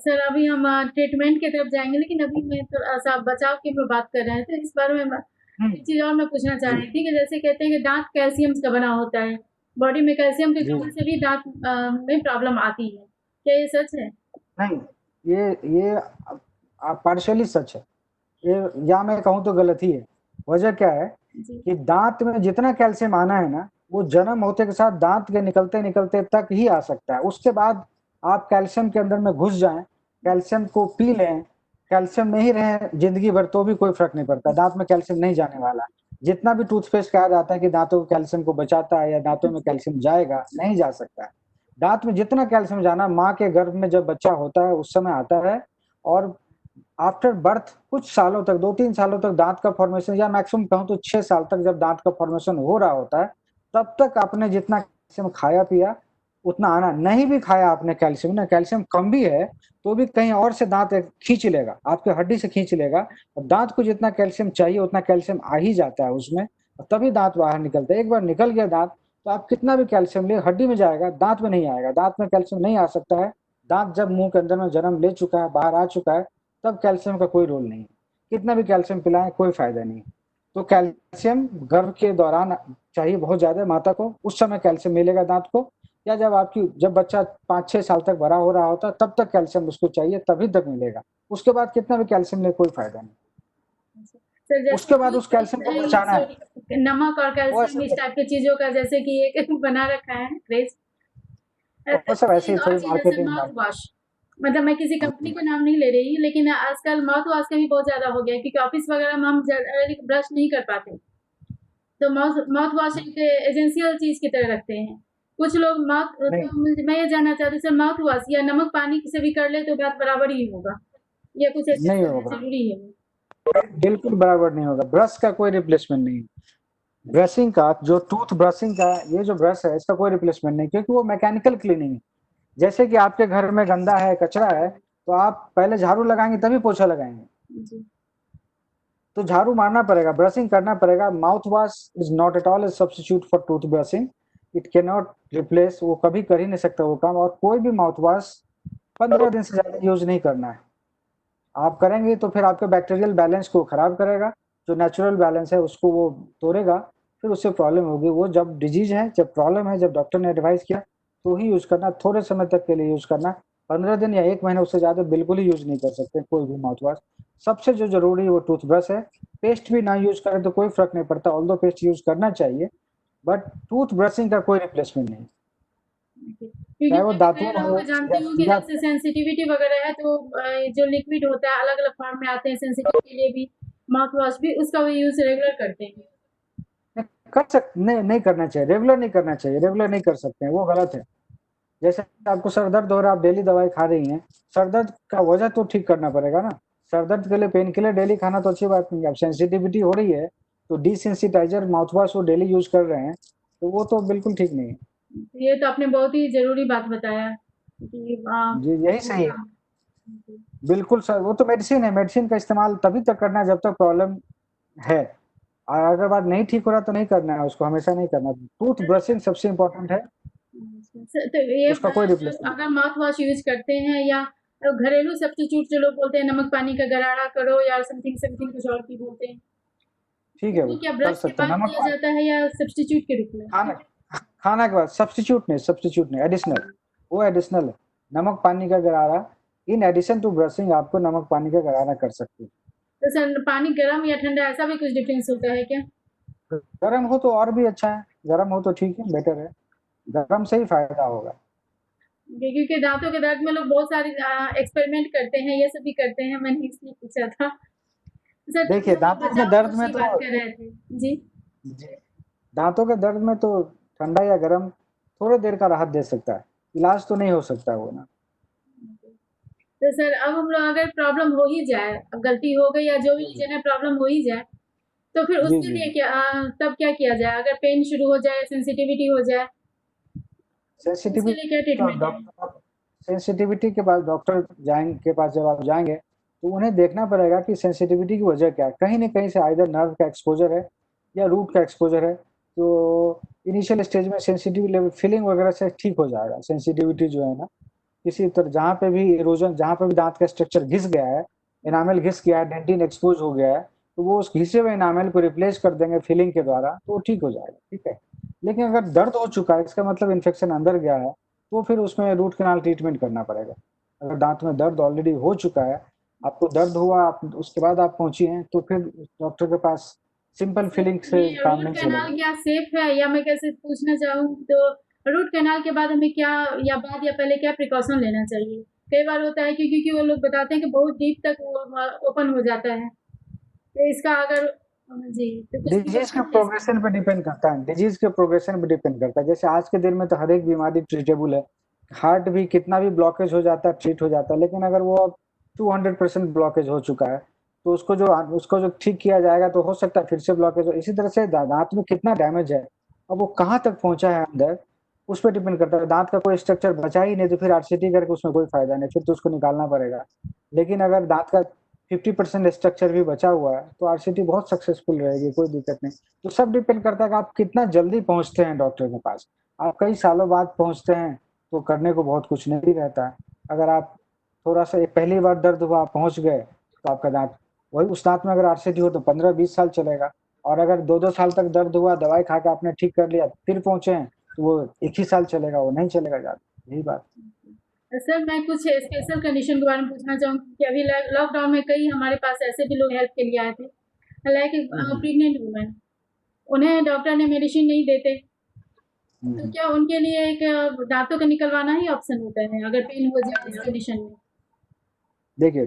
सर अभी हम ट्रीटमेंट की तरफ जाएँगे, लेकिन अभी मैं थोड़ा-सा बचाव की हम बात कर रहे हैं, तो इस बारे में एक चीज़ और मैं पूछना चाह रही थी कि जैसे कहते हैं कि दाँत कैल्शियम का बना होता है, बॉडी में कैल्शियम की जी। कमी से भी दाँत में प्रॉब्लम आती है। क्या ये सच है? नहीं, ये पार्शियली सच है। ये या मैं कहूँ तो गलत ही है। वजह क्या है जी। कि दाँत में जितना कैल्शियम आना है ना, वो जन्म होते के साथ दाँत के निकलते-निकलते तक ही आ सकता है। उसके बाद आप कैल्शियम के अंदर में घुस जाएँ, कैल्शियम को पी लें, कैल्शियम में ही रहें ज़िंदगी भर, तो भी कोई फ़र्क नहीं पड़ता। दाँत में कैल्शियम नहीं जाने वाला। जितना भी टूथपेस्ट कहा जाता है कि दाँतों के कैल्शियम को बचाता है या दाँतों में कैल्शियम जाएगा, नहीं जा सकता है। दाँत में जितना कैल्शियम जाना, माँ के गर्भ में जब बच्चा होता है, उस समय आता है और आफ्टर बर्थ कुछ सालों तक 2-3 सालों तक दाँत का फ़ॉर्मेशन, या मैक्सिमम कहूँ तो 6 साल तक जब दाँत का फ़ॉर्मेशन हो रहा होता है, तब तक आपने जितना कैल्शियम खाया-पिया, उतना आना। नहीं भी खाया आपने कैल्शियम ना, कैल्शियम कम भी है, तो भी कहीं और से दाँत खींच लेगा, आपकी हड्डी से खींच लेगा। और दाँत को जितना कैल्शियम चाहिए, उतना कैल्शियम आ ही जाता है उसमें, और तभी दाँत बाहर निकलता है। एक बार निकल गया दाँत, तो आप कितना भी कैल्शियम लें, हड्डी में जाएगा, दाँत में नहीं आएगा। दाँत में कैल्शियम नहीं आ सकता है। दाँत जब मुँह के अंदर में जन्म ले चुका है, बाहर आ चुका है, तब कैल्शियम का कोई रोल नहीं है। कितना भी कैल्शियम पिलाएँ, कोई फ़ायदा नहीं। तो कैल्शियम गर्भ के दौरान चाहिए बहुत ज़्यादा माता को, उस समय कैल्शियम मिलेगा दाँत को, या जब बच्चा 5-6 साल तक बड़ा हो रहा होता है, तब तक कैल्शियम उसको चाहिए, तभी तक मिलेगा। उसके बाद कितना भी कैल्शियम ले, कोई फ़ायदा नहीं। सर जैसे उसके बाद उस कैल्शियम को बचाना है। नमक और वो कैल्शियम ऐसे इस टाइप की चीज़ों का जैसे कि एक बना रखा है क्रेज़। वो सब ऐसे ही एक और थोड़ी चीज़ है सर, मार्केटिंग माउथ वॉश। मतलब मैं किसी कंपनी का नाम नहीं ले रही, लेकिन आजकल माउथ वॉश का भी बहुत ज़्यादा हो गया है, क्योंकि ऑफिस वगैरह में हम ब्रश नहीं कर पाते, तो माउथ माउथ वॉश एक एसेंशियल चीज़ की तरह रखते हैं। कुछ लोग माउथ, नहीं, तो मैं ये जानना चाहती हूँ सर, माउथ वॉश या नमक पानी से भी कर ले तो बात बराबर ही होगा, या कुछ नहीं एक्सेस होगा, जरूरी है वो? बिल्कुल बराबर नहीं होगा। ब्रश का कोई रिप्लेसमेंट नहीं है। ब्रशिंग का जो टूथ ब्रशिंग का ये जो ब्रश है इसका कोई रिप्लेसमेंट नहीं, क्योंकि वो मैकेनिकल क्लीनिंग है। जैसे कि आपके घर में गंदा है, कचरा है, तो आप पहले झाड़ू लगाएंगे तभी पोछा लगाएंगे, जी। तो झाड़ू मारना पड़ेगा, ब्रशिंग करना पड़ेगा। Mouth wash is not at all A substitute for tooth brushing. It can not replace, वो कभी कर ही नहीं सकता वो काम। और कोई भी माउथ वॉश 15 दिन से ज्यादा यूज नहीं करना है। आप करेंगे तो फिर आपके बैक्टीरियल बैलेंस को खराब करेगा, जो नेचुरल बैलेंस है उसको वो तोड़ेगा, फिर उससे प्रॉब्लम होगी। वो जब डिजीज है, जब प्रॉब्लम है, जब डॉक्टर ने एडवाइस किया तो ही यूज करना, थोड़े समय तक के लिए यूज करना। 15 दिन या 1 महीना उससे ज्यादा बिल्कुल ही यूज नहीं कर सकते कोई भी माउथ वॉश। सबसे जो जरूरी है वो टूथब्रश है। पेस्ट भी ना यूज करें तो कोई फर्क नहीं पड़ता, ऑल्दो पेस्ट यूज करना चाहिए, बट टूथ ब्रशिंग का कोई रिप्लेसमेंट नहीं, क्योंकि चाहे वो मैं भी कई दातुन लोगों हो को जानती हूँ कि या जब से सेंसिटिविटी वगैरह है, तो जो लिक्विड होता है अलग अलग फॉर्म में आते हैं सेंसिटिव के लिए भी, माउथ वॉश भी, उसका भी यूज रेगुलर करते हैं। नहीं, नहीं करना चाहिए, रेगुलर नहीं करना चाहिए, रेगुलर नहीं कर सकते हैं, वो गलत है। जैसे आपको सर दर्द हो रहा है, आप डेली दवाई खा रही हैं, सर दर्द का वजह तो ठीक करना पड़ेगा ना। सर दर्द के लिए पेन किलर डेली खाना तो अच्छी बात नहीं है। अब सेंसिटिविटी हो रही है तो डिसेंसिटाइजर माउथ वॉश वो डेली यूज कर रहे हैं, तो वो तो बिल्कुल ठीक नहीं है। ये तो आपने बहुत ही जरूरी बात बताया कि जी, यही सही है। बिल्कुल सर, वो तो मेडिसिन है, मेडिसिन का इस्तेमाल तभी तक करना है जब तक प्रॉब्लम है, और अगर बात नहीं ठीक हो रहा तो नहीं करना है उसको, हमेशा नहीं करना। टूथ ब्रशिंग सबसे इम्पोर्टेंट है, तो ये उसका कोई रिप्लेसमेंट। अगर माउथ वॉश यूज करते हैं, या घरेलू सब्स्टिट्यूट जो लोग बोलते हैं, नमक पानी का गरारा करो या समथिंग समथिंग कुछ और भी बोलते हैं, ठीक है, वो वो क्या कर ब्रश के सकते हैं। बाद नमक दिया जाता है या सब्स्टिट्यूट के रूप में? खाना खाना के बाद, सब्स्टिट्यूट नहीं, एडिशनल, वो एडिशनल है। नमक पानी का गरारा इन एडिशन टू ब्रशिंग आपको नमक पानी का गरारा कर सकते तो सर, पानी गर्म या ठंडा, ऐसा भी कुछ डिफरेंस होता है क्या? हैं। गर्म हो तो और भी अच्छा है, गर्म हो तो ठीक है, बेटर है, गर्म से ही फायदा होगा। क्योंकि दांतों के दर्द में लोग बहुत सारे एक्सपेरिमेंट करते हैं, ये सब भी करते हैं, मैंने इसलिए पूछा था सर। तभी देखिए, हम लोग दांतों के बचाव दर्द कुछ में की तो बात कर रहे थे। जी। जी, दांतों के दर्द में तो ठंडा या गर्म थोड़ी देर का राहत दे सकता है, इलाज तो नहीं हो सकता वो ना। तो सर, अब हम लोग अगर प्रॉब्लम हो ही जाए, अब गलती हो गई या जो भी जी जी रीजन है, प्रॉब्लम हो ही जाए, तो फिर जी उसके जी लिए क्या, तब क्या किया जाए? अगर पेन शुरू हो जाए, सेंसिटिविटी हो जाए, उसके लिए क्या सेंसिटिविटी तो ट्रीटमेंट है? डॉक्टर, सेंसिटिविटी के पास डॉक्टर जाएंगे के पास जब आप जाएंगे तो उन्हें देखना पड़ेगा कि सेंसिटिविटी की वजह क्या है। कहीं न कहीं से आइदर नर्व का एक्सपोजर है या रूट का एक्सपोजर है। तो इनिशियल स्टेज में सेंसिटिव लेवल फीलिंग वगैरह से ठीक हो जाएगा। सेंसिटिविटी जो है ना, किसी तरह जहाँ पे भी इरोजन, जहाँ पे भी दांत का स्ट्रक्चर घिस गया है, एनामेल घिस गया है, डेंटिन एक्सपोज हो गया है, तो वो उस घिसे हुए एनामेल को रिप्लेस कर देंगे फीलिंग के द्वारा, तो वो ठीक हो जाएगा। ठीक है, लेकिन अगर दर्द हो चुका है, इसका मतलब इन्फेक्शन अंदर गया है, तो फिर उसमें रूट कैनाल ट्रीटमेंट करना पड़ेगा। अगर दांत में दर्द ऑलरेडी हो चुका है, आपको दर्द हुआ, आप उसके बाद आप पहुंची हैं, तो फिर डॉक्टर के पास सिंपल सर, फीलिंग से ये काम रूट नहीं कैनाल चलेगा। क्या सेफ है, या मैं कैसे पूछना चाहूँ तो, रूट कैनाल के बाद हमें क्या, या बाद या पहले क्या प्रिकॉशन लेना चाहिए? कई बार होता है कि क्योंकि वो लोग बताते हैं कि बहुत डीप तक वो ओपन हो जाता है, तो इसका अगर, जी, तो कुछ डिजीज के प्रिकॉशन ले इसका? प्रोग्रेशन पे डिपेंड करता है, डिजीज के प्रोग्रेशन पे डिपेंड करता है। जैसे आज के दिन में तो हर एक बीमारी ट्रीटेबल है। हार्ट भी कितना भी ब्लॉकेज हो जाता है, ट्रीट हो जाता है, लेकिन अगर वो 200% ब्लॉकेज हो चुका है, तो उसको जो ठीक किया जाएगा तो हो सकता है फिर से ब्लॉकेज हो। इसी तरह से दांत में कितना डैमेज है, अब वो कहाँ तक पहुंचा है अंदर, उस पर डिपेंड करता है। दांत का कोई स्ट्रक्चर बचा ही नहीं तो फिर आरसीटी करके उसमें कोई फायदा नहीं, फिर तो उसको निकालना पड़ेगा। लेकिन अगर दांत का 50% स्ट्रक्चर भी बचा हुआ है तो आरसीटी बहुत सक्सेसफुल रहेगी, कोई दिक्कत नहीं। तो सब डिपेंड करता है कि आप कितना जल्दी पहुंचते हैं डॉक्टर के पास। आप कई सालों बाद पहुंचते हैं तो करने को बहुत कुछ नहीं रहता है। अगर आप थोड़ा सा पहली बार दर्द हुआ, आप पहुंच गए, तो आपका दांत, वही उस दांत में अगर आरसीटी हो तो 15-20 साल चलेगा। और अगर 2-2 साल तक दर्द हुआ, दवाई खा के आपने ठीक कर लिया, फिर पहुंचे हैं, तो वो 1 ही साल चलेगा, वो नहीं चलेगा ज्यादा। यही बात। सर, मैं कुछ स्पेशल कंडीशन के बारे में पूछना चाहूँगी कि अभी लॉकडाउन में कई हमारे पास ऐसे भी लोग हेल्प के लिए आए थे, लाइक हम्म, प्रेग्नेंट वुमेन, उन्हें डॉक्टर ने मेडिसिन नहीं देते, तो क्या उनके लिए एक दांतों का निकलवाना ही ऑप्शन होता है अगर पेन हो जाए इस कंडीशन में? देखिए,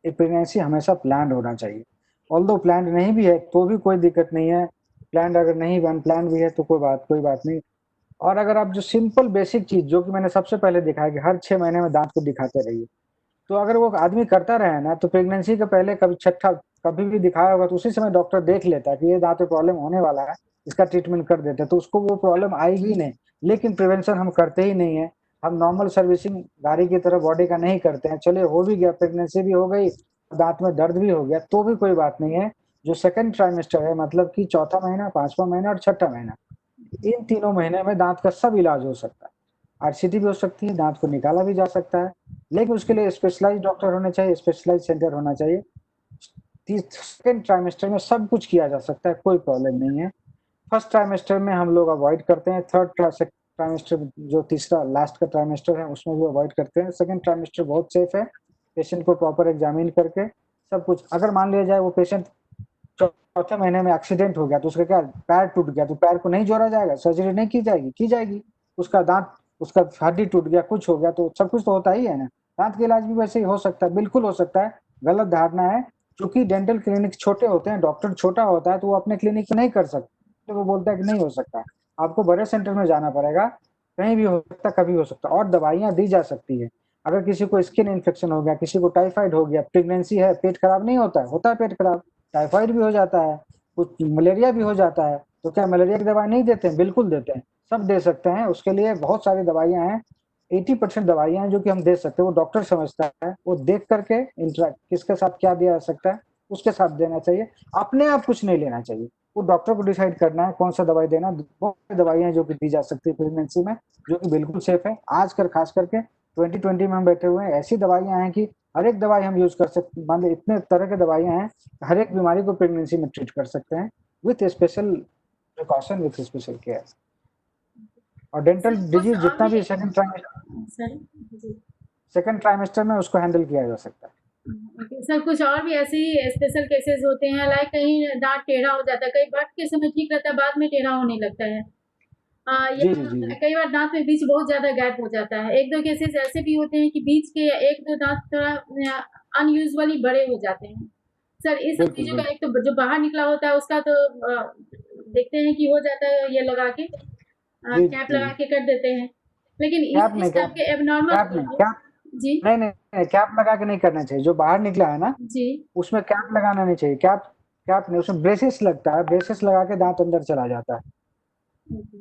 प्रेगनेंसी हमेशा प्लान्ड होना चाहिए। ऑल्दो प्लान्ड नहीं भी है तो भी कोई दिक्कत नहीं है। प्लान्ड अगर नहीं भी, अनप्लान्ड भी है तो कोई बात नहीं। और अगर आप जो सिंपल बेसिक चीज़ जो कि मैंने सबसे पहले दिखाया कि हर 6 महीने में दाँत को दिखाते रहिए। तो अगर वो आदमी करता रहे ना तो प्रेगनेंसी के पहले कभी भी दिखाया होगा तो उसी समय डॉक्टर देख लेता है कि ये दाँत में प्रॉब्लम होने वाला है, इसका ट्रीटमेंट कर देते हैं, तो उसको वो प्रॉब्लम आएगी नहीं। लेकिन प्रिवेंशन हम करते ही नहीं है। हम नॉर्मल सर्विसिंग गाड़ी की तरह बॉडी का नहीं करते हैं। चलिए हो भी गया, प्रेगनेंसी भी हो गई, दाँत में दर्द भी हो गया तो भी कोई बात नहीं है। जो सेकंड ट्राइमेस्टर है मतलब कि चौथा महीना, 5वां महीना और छठा महीना, इन तीनों महीने में दाँत का सब इलाज हो सकता है। आरसीटी भी हो सकती है, दाँत को निकाला भी जा सकता है, लेकिन उसके लिए स्पेशलाइज़्ड डॉक्टर होने चाहिए, स्पेशलाइज़्ड सेंटर होना चाहिए। सेकंड ट्राइमेस्टर में सब कुछ किया जा सकता है, कोई प्रॉब्लम नहीं है। फर्स्ट ट्राइमेस्टर में हम लोग अवॉइड करते हैं, थर्ड ट्राइमेस्टर जो तीसरा लास्ट का ट्राइमेस्टर है उसमें भी अवॉइड करते हैं। सेकंड ट्राइमेस्टर बहुत सेफ है, पेशेंट को प्रॉपर एग्जामिन करके सब कुछ। अगर मान लिया जाए वो पेशेंट चौथे महीने में एक्सीडेंट हो गया तो उसका क्या पैर टूट गया तो पैर को नहीं जोड़ा जाएगा, सर्जरी नहीं की जाएगी? की जाएगी। उसका दांत, उसका हड्डी टूट गया, कुछ हो गया तो सब कुछ तो होता ही है ना। दांत का इलाज भी वैसे ही हो सकता है, बिल्कुल हो सकता है। गलत धारणा है, क्योंकि डेंटल क्लिनिक छोटे होते हैं, डॉक्टर छोटा होता है तो वो अपने क्लिनिक में नहीं कर सकते, तो वो बोलता है कि नहीं हो सकता। आपको बड़े सेंटर में जाना पड़ेगा, कहीं भी हो सकता, कभी हो सकता। और दवाइयाँ दी जा सकती है। अगर किसी को स्किन इन्फेक्शन हो गया, किसी को टाइफाइड हो गया, प्रेगनेंसी है, पेट खराब नहीं होता है, होता है पेट खराब, टाइफाइड भी हो जाता है, कुछ मलेरिया भी हो जाता है, तो क्या मलेरिया की दवाई नहीं देते हैं? बिल्कुल देते हैं, सब दे सकते हैं। उसके लिए बहुत सारी दवाइयाँ हैं, 80% दवाइयाँ हैं जो कि हम दे सकते हैं। वो डॉक्टर समझता है, वो देख करके किसके साथ क्या दिया जा सकता है उसके साथ देना चाहिए। अपने आप कुछ नहीं लेना चाहिए, वो डॉक्टर को डिसाइड करना है कौन सा दवाई देना। बहुत सारी दवाइयाँ हैं जो कि दी जा सकती है प्रेगनेंसी में, जो कि बिल्कुल सेफ है। आजकल खास करके 2020 में हम बैठे हुए हैं, ऐसी दवाइयाँ हैं कि हर एक दवाई हम यूज कर सकते। मान लो इतने तरह की दवाइयाँ हैं, हर एक बीमारी को प्रेगनेंसी में ट्रीट कर सकते हैं with special precaution, with special care. और डेंटल सर कुछ डिजीज और जितना भी भी सर जी सेकंड ट्राइमेस्टर में उसको हैंडल किया जा सकता है। ओके सर, कुछ और भी ऐसे ही स्पेशल केसेस होते हैं लाइक कहीं दांत टेढ़ा हो जाता है, कई बात के समय ठीक रहता है, बाद में टेढ़ा होने लगता है। जी जी जी जी। कई बार दांत में बीच बहुत ज्यादा गैप हो जाता है। एक दो केसेस ऐसे भी होते हैं कि बीच के एक दो दांत थोड़ा अनयूजुअली बड़े हो जाते हैं। सर इस सब बिल्कुल चीजों का, बिल्कुल। एक तो जो बाहर निकला होता है उसका तो देखते हैं कि हो जाता है, ये लगा के जी कैप जी लगा जी। के कर देते हैं। लेकिन कैप नहीं, इस टाइप के एबनॉर्मल कैप नहीं, कैप जी नहीं नहीं नहीं, कैप लगा के नहीं करना चाहिए। जो बाहर निकला है ना जी उसमें कैप लगाना नहीं चाहिए। कैप कैप नहीं, उसमें ब्रेसेस लगता है, ब्रेसेस लगा के दांत अंदर चला जाता है। ओके।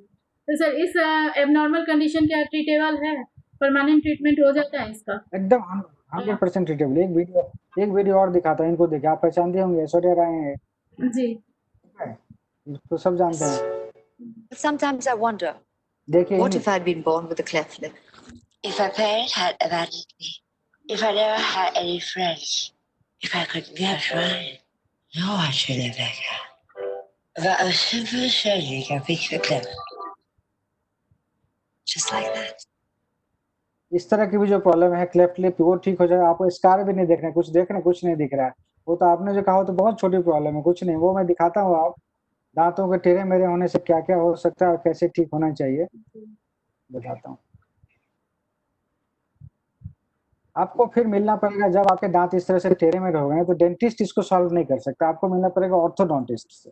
तो सर इस एबनॉर्मल कंडीशन क्या ट्रीटेबल है? परमानेंट ट्रीटमेंट हो जाता है इसका? एकदम 100% ट्रीटेबल। एक वीडियो और दिखाता है, इनको देखिए, आप पहचानते होंगे, ऐश्वर्या राय हैं, जी ठीक है? इसको सब जानते हैं। But sometimes I wonder, देखिए what in if I'd been born with a cleft lip? If my parents had abandoned me? If I never had any friends? If I could never try? No one should live like that. But a simple surgery can fix the cleft. Just like that. इस तरह की भी जो problem है cleft lip, वो ठीक हो जाएगा। आपको स्कार भी नहीं देखना, कुछ देखना, कुछ नहीं दिख रहा है। वो तो आपने जो कहा वो तो बहुत छोटी प्रॉब्लम है, कुछ नहीं, वो मैं दिखाता हूँ। आप दांतों के टेढ़े मेढ़े होने से क्या क्या हो सकता है और कैसे ठीक होना चाहिए बताता हूँ। आपको फिर मिलना पड़ेगा, जब आपके दांत इस तरह से टेढ़े मेढ़े हो गए तो डेंटिस्ट इसको सॉल्व नहीं कर सकता, आपको मिलना पड़ेगा ऑर्थोडोंटिस्ट से।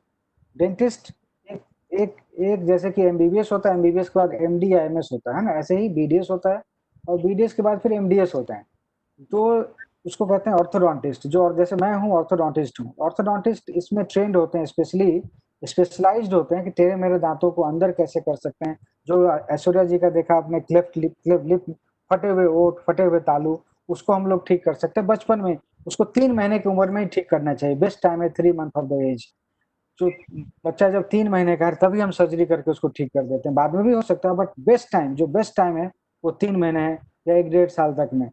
डेंटिस्ट एक एक एक जैसे कि एमबीबीएस होता है, एमबीबीएस के बाद एमडी या एमएस होता है ना, ऐसे ही बीडीएस होता है, और बीडीएस के बाद फिर एमडीएस होता है। तो उसको कहते हैं ऑर्थोडोंटिस्ट। जो, और जैसे मैं हूँ ऑर्थोडोंटिस्ट हूँ। ऑर्थोडोंटिस्ट इसमें ट्रेंड होते हैं, स्पेशलाइज्ड होते हैं कि टेढ़े मेढ़े दांतों को अंदर कैसे कर सकते हैं। जो ऐश्वर्या जी का देखा आपने, क्लेफ्ट लिप, फटे हुए ओठ, फटे हुए तालू, उसको हम लोग ठीक कर सकते हैं बचपन में। उसको 3 महीने की उम्र में ही ठीक करना चाहिए, बेस्ट टाइम है 3 मंथ ऑफ द एज। जो बच्चा जब 3 महीने का है तभी हम सर्जरी करके उसको ठीक कर देते हैं, बाद में भी हो सकता है, बट बेस्ट टाइम है वो 3 महीने है या 1 डेढ़ साल तक में।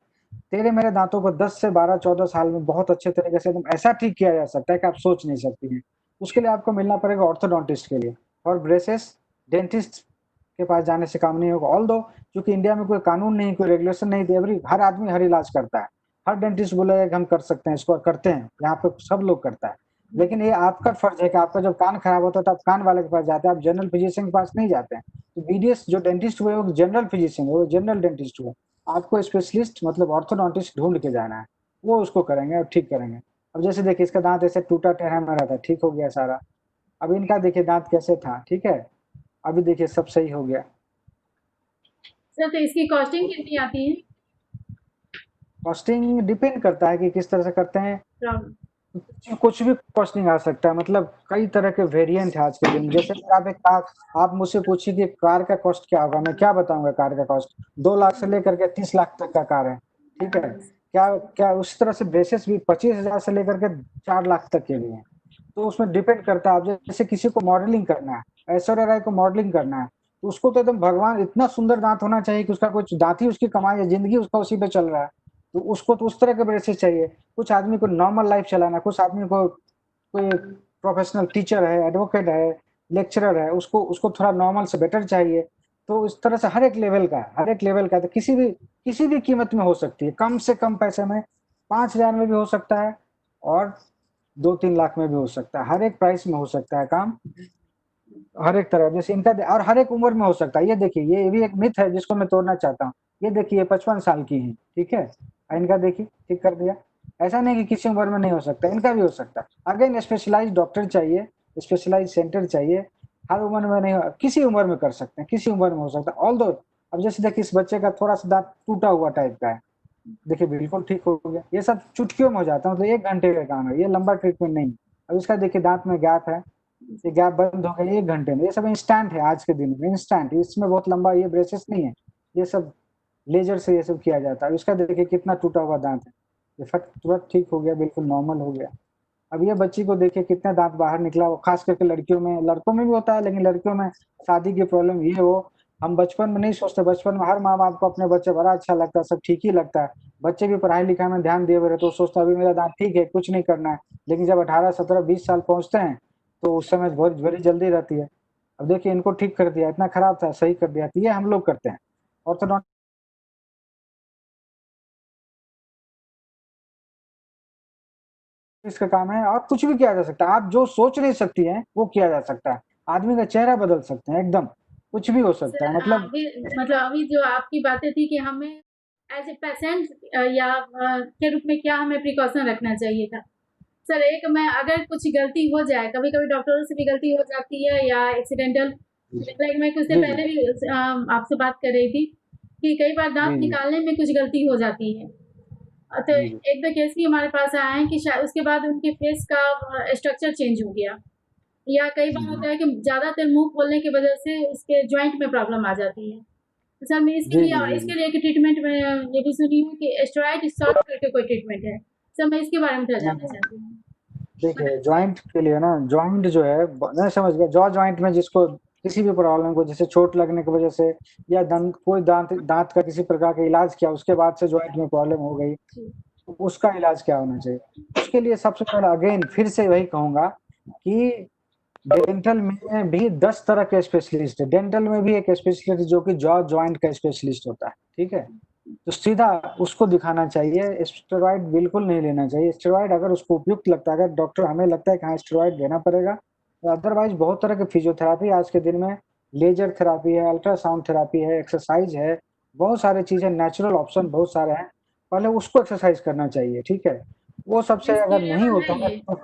तेरे मेरे दांतों को 10 से 12 14 साल में बहुत अच्छे तरीके से एकदम ऐसा ठीक किया जा सकता है कि आप सोच नहीं सकती हैं। उसके लिए आपको मिलना पड़ेगा ऑर्थोडोंटिस्ट के लिए। और ब्रेसेस डेंटिस्ट के पास जाने से काम नहीं होगा। ऑल्दो क्योंकि इंडिया में कोई कानून नहीं, कोई रेगुलेशन नहीं, तो हर आदमी हर इलाज करता है। हर डेंटिस्ट बोलेगा कि हम कर सकते हैं, इसको करते हैं, यहाँ पे सब लोग करता है। लेकिन ये आपका फर्ज है कि आपका जब कान खराब होता है तो आप कान वाले के पास जाते हैं, आप जनरल फिजिशियन के पास नहीं जाते हैं। तो बीडीएस जो डेंटिस्ट हुए वो जनरल फिजिशियन है, वो जनरल डेंटिस्ट हुए। आपको स्पेशलिस्ट मतलब ऑर्थोडोंटिस्ट ढूंढ के जाना है, वो उसको करेंगे और ठीक करेंगे। अब जैसे देखिए इसका दांत ऐसे टूटा टेढ़ा मेढ़ा था, ठीक हो गया सारा। अब इनका देखिए दांत कैसे था, ठीक है, अभी देखिए सब सही हो गया। सर तो इसकी कॉस्टिंग कितनी आती है? कॉस्टिंग डिपेंड करता है कि किस तरह से करते हैं। प्रॉब्लम कुछ भी कॉस्टिंग आ सकता है, मतलब कई तरह के वेरिएंट है आज के दिन में। जैसे अगर आप एक कार, आप मुझसे पूछिए कि कार का कॉस्ट क्या होगा, मैं क्या बताऊंगा कार का कॉस्ट। 2 लाख से लेकर के 30 लाख तक का कार है, ठीक है। क्या क्या उस तरह से ब्रेसेस भी 25,000 से लेकर के 4 लाख तक के भी हैं। तो उसमें डिपेंड करता है। आप जैसे किसी को मॉडलिंग करना है, ऐश्वर्या राय को मॉडलिंग करना है, तो उसको तो एकदम भगवान इतना सुंदर दांत होना चाहिए कि उसका कुछ दांत ही उसकी कमाई है, जिंदगी उसका उसी पे चल रहा है। तो उसको तो उस तरह के ब्रेसेस चाहिए। कुछ आदमी को नॉर्मल लाइफ चलाना, कुछ आदमी को कोई प्रोफेशनल टीचर है, एडवोकेट है, लेक्चरर है, उसको उसको थोड़ा नॉर्मल से बेटर चाहिए। तो इस तरह से हर एक लेवल का, हर एक लेवल का, तो किसी भी कीमत में हो सकती है। कम से कम पैसे में 5,000 में भी हो सकता है और 2-3 लाख में भी हो सकता है। हर एक प्राइस में हो सकता है काम, हर एक तरह। जैसे इनका और हर एक उम्र में हो सकता है। ये देखिए, ये भी एक मिथ है जिसको मैं तोड़ना चाहता हूँ। ये देखिए 55 साल की है, ठीक है, इनका देखिए ठीक कर दिया। ऐसा नहीं कि किसी उम्र में नहीं हो सकता, इनका भी हो सकता है। अगेन स्पेशलाइज्ड डॉक्टर चाहिए, स्पेशलाइज्ड सेंटर चाहिए। हर उम्र में नहीं किसी उम्र में कर सकते हैं, किसी उम्र में हो सकता है। ऑल दो अब जैसे देखिए इस बच्चे का थोड़ा सा दांत टूटा हुआ टाइप का है, देखिए बिल्कुल ठीक हो गया। ये सब चुटकियों में हो जाता है, मतलब 1 घंटे का काम है, ये लंबा ट्रीटमेंट नहीं। अब इसका देखिए दांत में गैप है, ये गैप बंद हो गया 1 घंटे में। ये सब इंस्टेंट है आज के दिन में, इंस्टेंट। इसमें बहुत लंबा ये ब्रेसेस नहीं है, ये सब लेजर से ये सब किया जाता है। इसका देखिए कितना टूटा हुआ दांत है, ये फट तुरंत ठीक हो गया, बिल्कुल नॉर्मल हो गया। अब ये बच्ची को देखिए कितना दांत बाहर निकला, वो खास करके लड़कियों में, लड़कों में भी होता है, लेकिन लड़कियों में शादी की प्रॉब्लम ये हो। हम बचपन में नहीं सोचते, बचपन में हर माँ बाप को अपने बच्चे बड़ा अच्छा लगता है, सब ठीक ही लगता है। बच्चे भी पढ़ाई लिखाई में ध्यान दिए हुए रहते, तो सोचता है अभी मेरा दांत ठीक है, कुछ नहीं करना है। लेकिन जब 18, 17, 20 साल पहुंचते हैं तो उस समय बहुत बड़ी जल्दी रहती है। अब देखिए इनको ठीक कर दिया, इतना खराब था सही कर दिया। तो ये हम लोग करते हैं ऑर्थोडोंटिस्ट का काम है। और कुछ भी किया जा सकता है, आप जो सोच नहीं सकती हैं वो किया जा सकता है। आदमी का चेहरा बदल सकते हैं एकदम, कुछ भी हो सकता है। सर मतलब मतलब अभी जो आपकी बातें थी कि हमें एज ए पेशेंट या के रूप में क्या हमें प्रिकॉशन रखना चाहिए था। सर एक मैं अगर कुछ गलती हो जाए, कभी कभी डॉक्टरों से भी गलती हो जाती है या एक्सीडेंटल, लाइक मैं कुछ जी देर जी पहले भी आपसे बात कर रही थी कि कई बार दांत जी जी निकालने में कुछ गलती हो जाती है। तो जी जी एक दो केस भी हमारे पास आए हैं कि शायद उसके बाद उनके फेस का स्ट्रक्चर चेंज हो गया, या कई बार होता है कि ज़्यादातर मुंह खोलने की वजह से उसके जॉइंट में प्रॉब्लम आ जाती है। तो सर मैं जी जी जी जी इसके लिए एक ट्रीटमेंट में ये भी सुनी हूँ कि स्टेरॉइड शॉट करके कोई ट्रीटमेंट है। सर मैं इसके बारे में थोड़ा नहीं जानना नहीं, चाहती हूँ। देखिए जॉइंट के लिए ना, जॉइंट जो है मैं समझ गया। जॉ जॉइंट में जिसको किसी भी प्रॉब्लम को, जैसे चोट लगने की वजह से या दंत कोई दांत दांत का किसी प्रकार का इलाज किया, उसके बाद से जॉइंट में प्रॉब्लम हो गई, जी। तो उसका इलाज क्या होना चाहिए। उसके लिए सबसे पहले अगेन फिर से वही कहूंगा कि डेंटल में भी 10 तरह के स्पेशलिस्ट है। डेंटल में भी एक स्पेशलिस्ट जो कि जॉ जॉइंट का स्पेशलिस्ट होता है, ठीक है। तो सीधा उसको दिखाना चाहिए, स्टेरॉइड बिल्कुल नहीं लेना चाहिए। स्टेरॉइड अगर उसको उपयुक्त लगता है, अगर डॉक्टर हमें लगता है कि हाँ स्टेरॉइड देना पड़ेगा, तो अदरवाइज बहुत तरह के फिजियोथेरापी आज के दिन में, लेजर थेरापी है, अल्ट्रासाउंड थेरापी है, एक्सरसाइज है, बहुत सारी चीजें, नेचुरल ऑप्शन बहुत सारे हैं। पहले उसको एक्सरसाइज करना चाहिए, ठीक है। वो सबसे मीन्स अगर नहीं क्यूरेबल है होता है ये? तो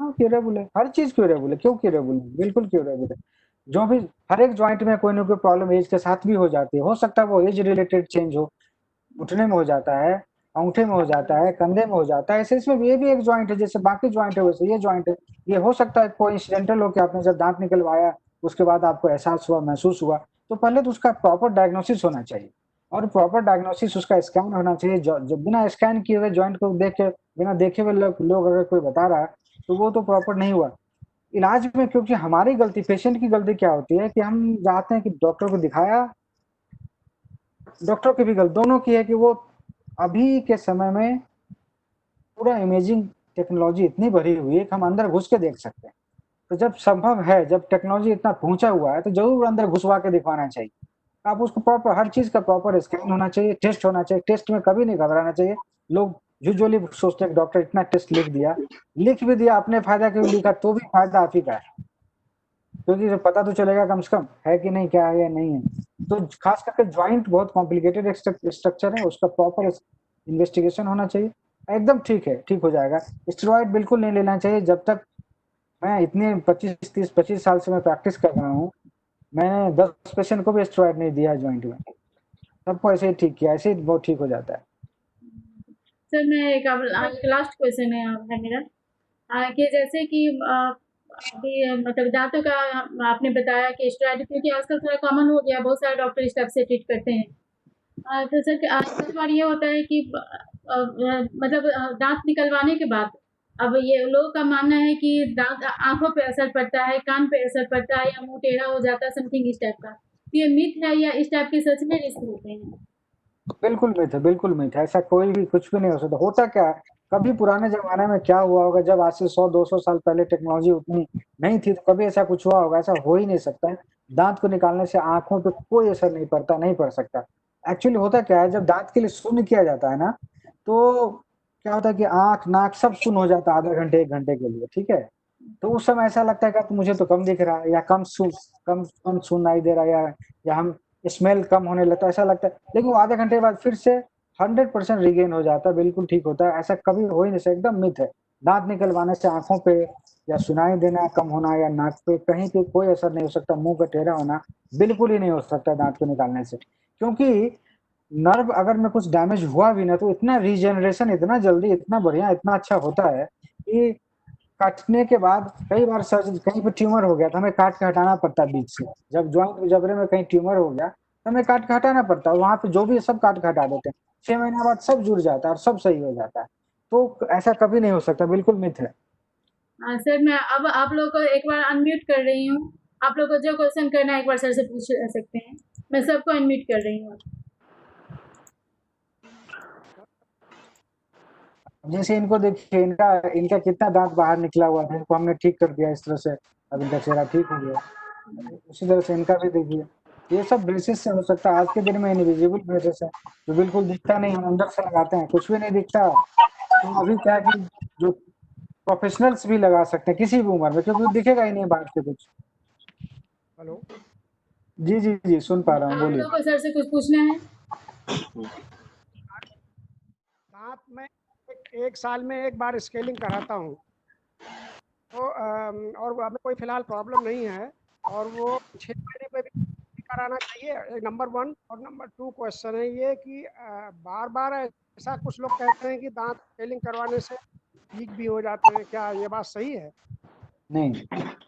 हाँ क्यूरेबल है, हर चीज क्यूरेबल है। क्यों क्यूरेबल है, बिल्कुल क्यूरेबल है। जो भी हर एक जॉइंट में कोई ना कोई प्रॉब्लम एज के साथ भी हो जाती है। हो सकता है वो एज रिलेटेड चेंज हो, घुटने में हो जाता है, अंगूठे में हो जाता है, कंधे में हो जाता है। ऐसे इसमें ये भी एक जॉइंट है, जैसे बाकी जॉइंट है वैसे ये जॉइंट है। ये हो सकता है कोई इंसिडेंटल हो कि आपने जब दांत निकलवाया उसके बाद आपको एहसास हुआ, महसूस हुआ। तो पहले तो उसका प्रॉपर डायग्नोसिस होना चाहिए, और प्रॉपर डायग्नोसिस उसका स्कैन होना चाहिए। जब बिना स्कैन किए हुए जॉइंट को देख के, बिना देखे हुए लोग अगर कोई बता रहा है तो वो तो प्रॉपर नहीं हुआ इलाज में। क्योंकि हमारी गलती, पेशेंट की गलती क्या होती है कि हम चाहते हैं कि डॉक्टर को दिखाया, डॉक्टर की भी गलती, दोनों की है कि वो अभी के समय में पूरा इमेजिंग टेक्नोलॉजी इतनी भरी हुई है कि हम अंदर घुस के देख सकते हैं। तो जब संभव है, जब टेक्नोलॉजी इतना पहुंचा हुआ है, तो जरूर अंदर घुसवा के दिखवाना चाहिए। आप उसको प्रॉपर, हर चीज का प्रॉपर स्कैन होना चाहिए, टेस्ट होना चाहिए। टेस्ट में कभी नहीं घबराना चाहिए। लोग यूजुअली सोचते हैं डॉक्टर इतना टेस्ट लिख भी दिया अपने फायदा के लिए लिखा तो भी फायदा आप ही का है, क्योंकि पता तो चलेगा कम से कम है कि नहीं, क्या है या नहीं है। तो खास करके ज्वाइंट बहुत कॉम्प्लिकेटेड स्ट्रक्चर है, उसका प्रॉपर इन्वेस्टिगेशन होना चाहिए। एकदम ठीक है, ठीक हो जाएगा। स्टेरॉइड बिल्कुल नहीं लेना चाहिए। जब तक मैं इतने 25 साल से मैं प्रैक्टिस कर रहा हूँ, मैंने 10 पेशेंट को भी स्टेरॉइड नहीं दिया ज्वाइंट में, सबको ऐसे ही ठीक किया, ऐसे ही बहुत ठीक हो जाता है। सर मैं एक लास्ट क्वेश्चन है मेरा, कि जैसे कि अभी मतलब दांतों का आपने बताया कि स्टेरॉइड, क्योंकि आजकल थोड़ा कॉमन हो गया, बहुत सारे डॉक्टर इस टाइप से ट्रीट करते हैं। तो सर कई बार ये होता है कि मतलब दांत निकलवाने के बाद अब ये लोगों का मानना है कि दांत आंखों पे असर पड़ता है, कान पे असर पड़ता है, या मुंह टेढ़ा हो जाता है, समथिंग इस टाइप का। तो ये मिथ है या इस टाइप के सच में रिस्क होते हैं? बिल्कुल मिथ है, बिल्कुल मिथ है। ऐसा कोई भी कुछ भी नहीं हो सकता। होता क्या है, कभी पुराने जमाने में क्या हुआ होगा, जब आज से 100-200 साल पहले टेक्नोलॉजी उतनी नहीं थी, तो कभी ऐसा कुछ हुआ होगा? ऐसा हो ही नहीं सकता है। दांत को निकालने से आंखों पे कोई असर नहीं पड़ता, नहीं पड़ सकता। एक्चुअली होता क्या है, जब दांत के लिए शून्य किया जाता है ना, तो क्या होता है कि आंख नाक सब शून्य हो जाता है आधा घंटे 1 घंटे के लिए, ठीक है। तो उस समय ऐसा लगता है कि मुझे तो कम दिख रहा है, या कम कम सुनाई दे रहा है, या हम स्मेल कम होने लगता है, ऐसा लगता है। लेकिन वो आधे घंटे बाद फिर से 100% रिगेन हो जाता है, बिल्कुल ठीक होता है। ऐसा कभी हो ही नहीं सकता, एकदम मिथ है। दांत निकलवाने से आंखों पे या सुनाई देना कम होना, या नाक पे कहीं पे कोई असर नहीं हो सकता। मुंह का टेढ़ा होना बिल्कुल ही नहीं हो सकता दांत को निकालने से, क्योंकि नर्व अगर में कुछ डैमेज हुआ भी ना, तो इतना रीजनरेशन इतना जल्दी, इतना बढ़िया, इतना अच्छा होता है कि काटने के बाद कई बार सर्जरी, कहीं पे ट्यूमर हो गया तो हमें काट के हटाना पड़ता है बीच से। जब ज्वाइंट जबड़े में कहीं ट्यूमर हो गया तो हमें काट के हटाना पड़ता है, वहां पे जो भी है सब काट के हटा देते हैं। 6 महीने बाद सब जुड़ जाता है और सब सही हो जाता है। तो ऐसा कभी नहीं हो सकता, बिल्कुल मिथ है। सर मैं अब आप लोग को एक बार अनम्यूट कर रही हूँ। आप लोग को जो क्वेश्चन करना है एक बार सर से पूछ सकते हैं। मैं सबको अनम्यूट कर रही हूँ। जैसे इनको देखिए, इनका इनका कितना दांत बाहर निकला हुआ था, इनको हमने ठीक कर दिया इस तरह से, अब इनका चेहरा ठीक हो गया। उसी तरह से इनका भी देखिए, ये सब ब्रेसेस से हो सकता है। आज के दिन में इनविजिबल ब्रेसेस है, जो बिल्कुल दिखता नहीं, हम अंदर से लगाते हैं, कुछ भी नहीं दिखता। तो अभी क्या है कि जो प्रोफेशनल्स भी लगा सकते हैं किसी भी उम्र में, क्योंकि दिखेगा ही नहीं बाहर से कुछ। हेलो जी जी जी, सुन पा रहा हूँ, आप बोलिए। लोग को सर से कुछ पूछना है? दांत में एक साल में एक बार स्केलिंग कराता हूँ, तो और वो हमें कोई फिलहाल प्रॉब्लम नहीं है, और वो 6 महीने पे भी कराना चाहिए, नंबर 1। और नंबर 2 क्वेश्चन है ये कि बार बार ऐसा कुछ लोग कहते हैं कि दांत स्केलिंग करवाने से वीक भी हो जाते हैं, क्या ये बात सही है? नहीं,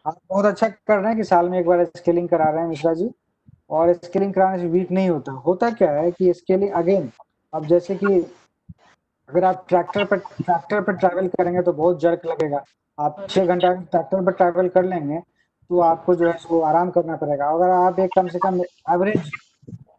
आप बहुत अच्छा कर रहे हैं कि साल में एक बार स्केलिंग करा रहे हैं मिश्रा जी। और स्केलिंग कराने से वीक नहीं होता। होता क्या है कि स्केलिंग अगेन, अब जैसे कि अगर आप ट्रैक्टर पर ट्रैवल करेंगे तो बहुत जर्क लगेगा। आप 6 घंटा ट्रैक्टर पर ट्रैवल कर लेंगे तो आपको जो है वो आराम करना पड़ेगा। अगर आप एक कम से कम एवरेज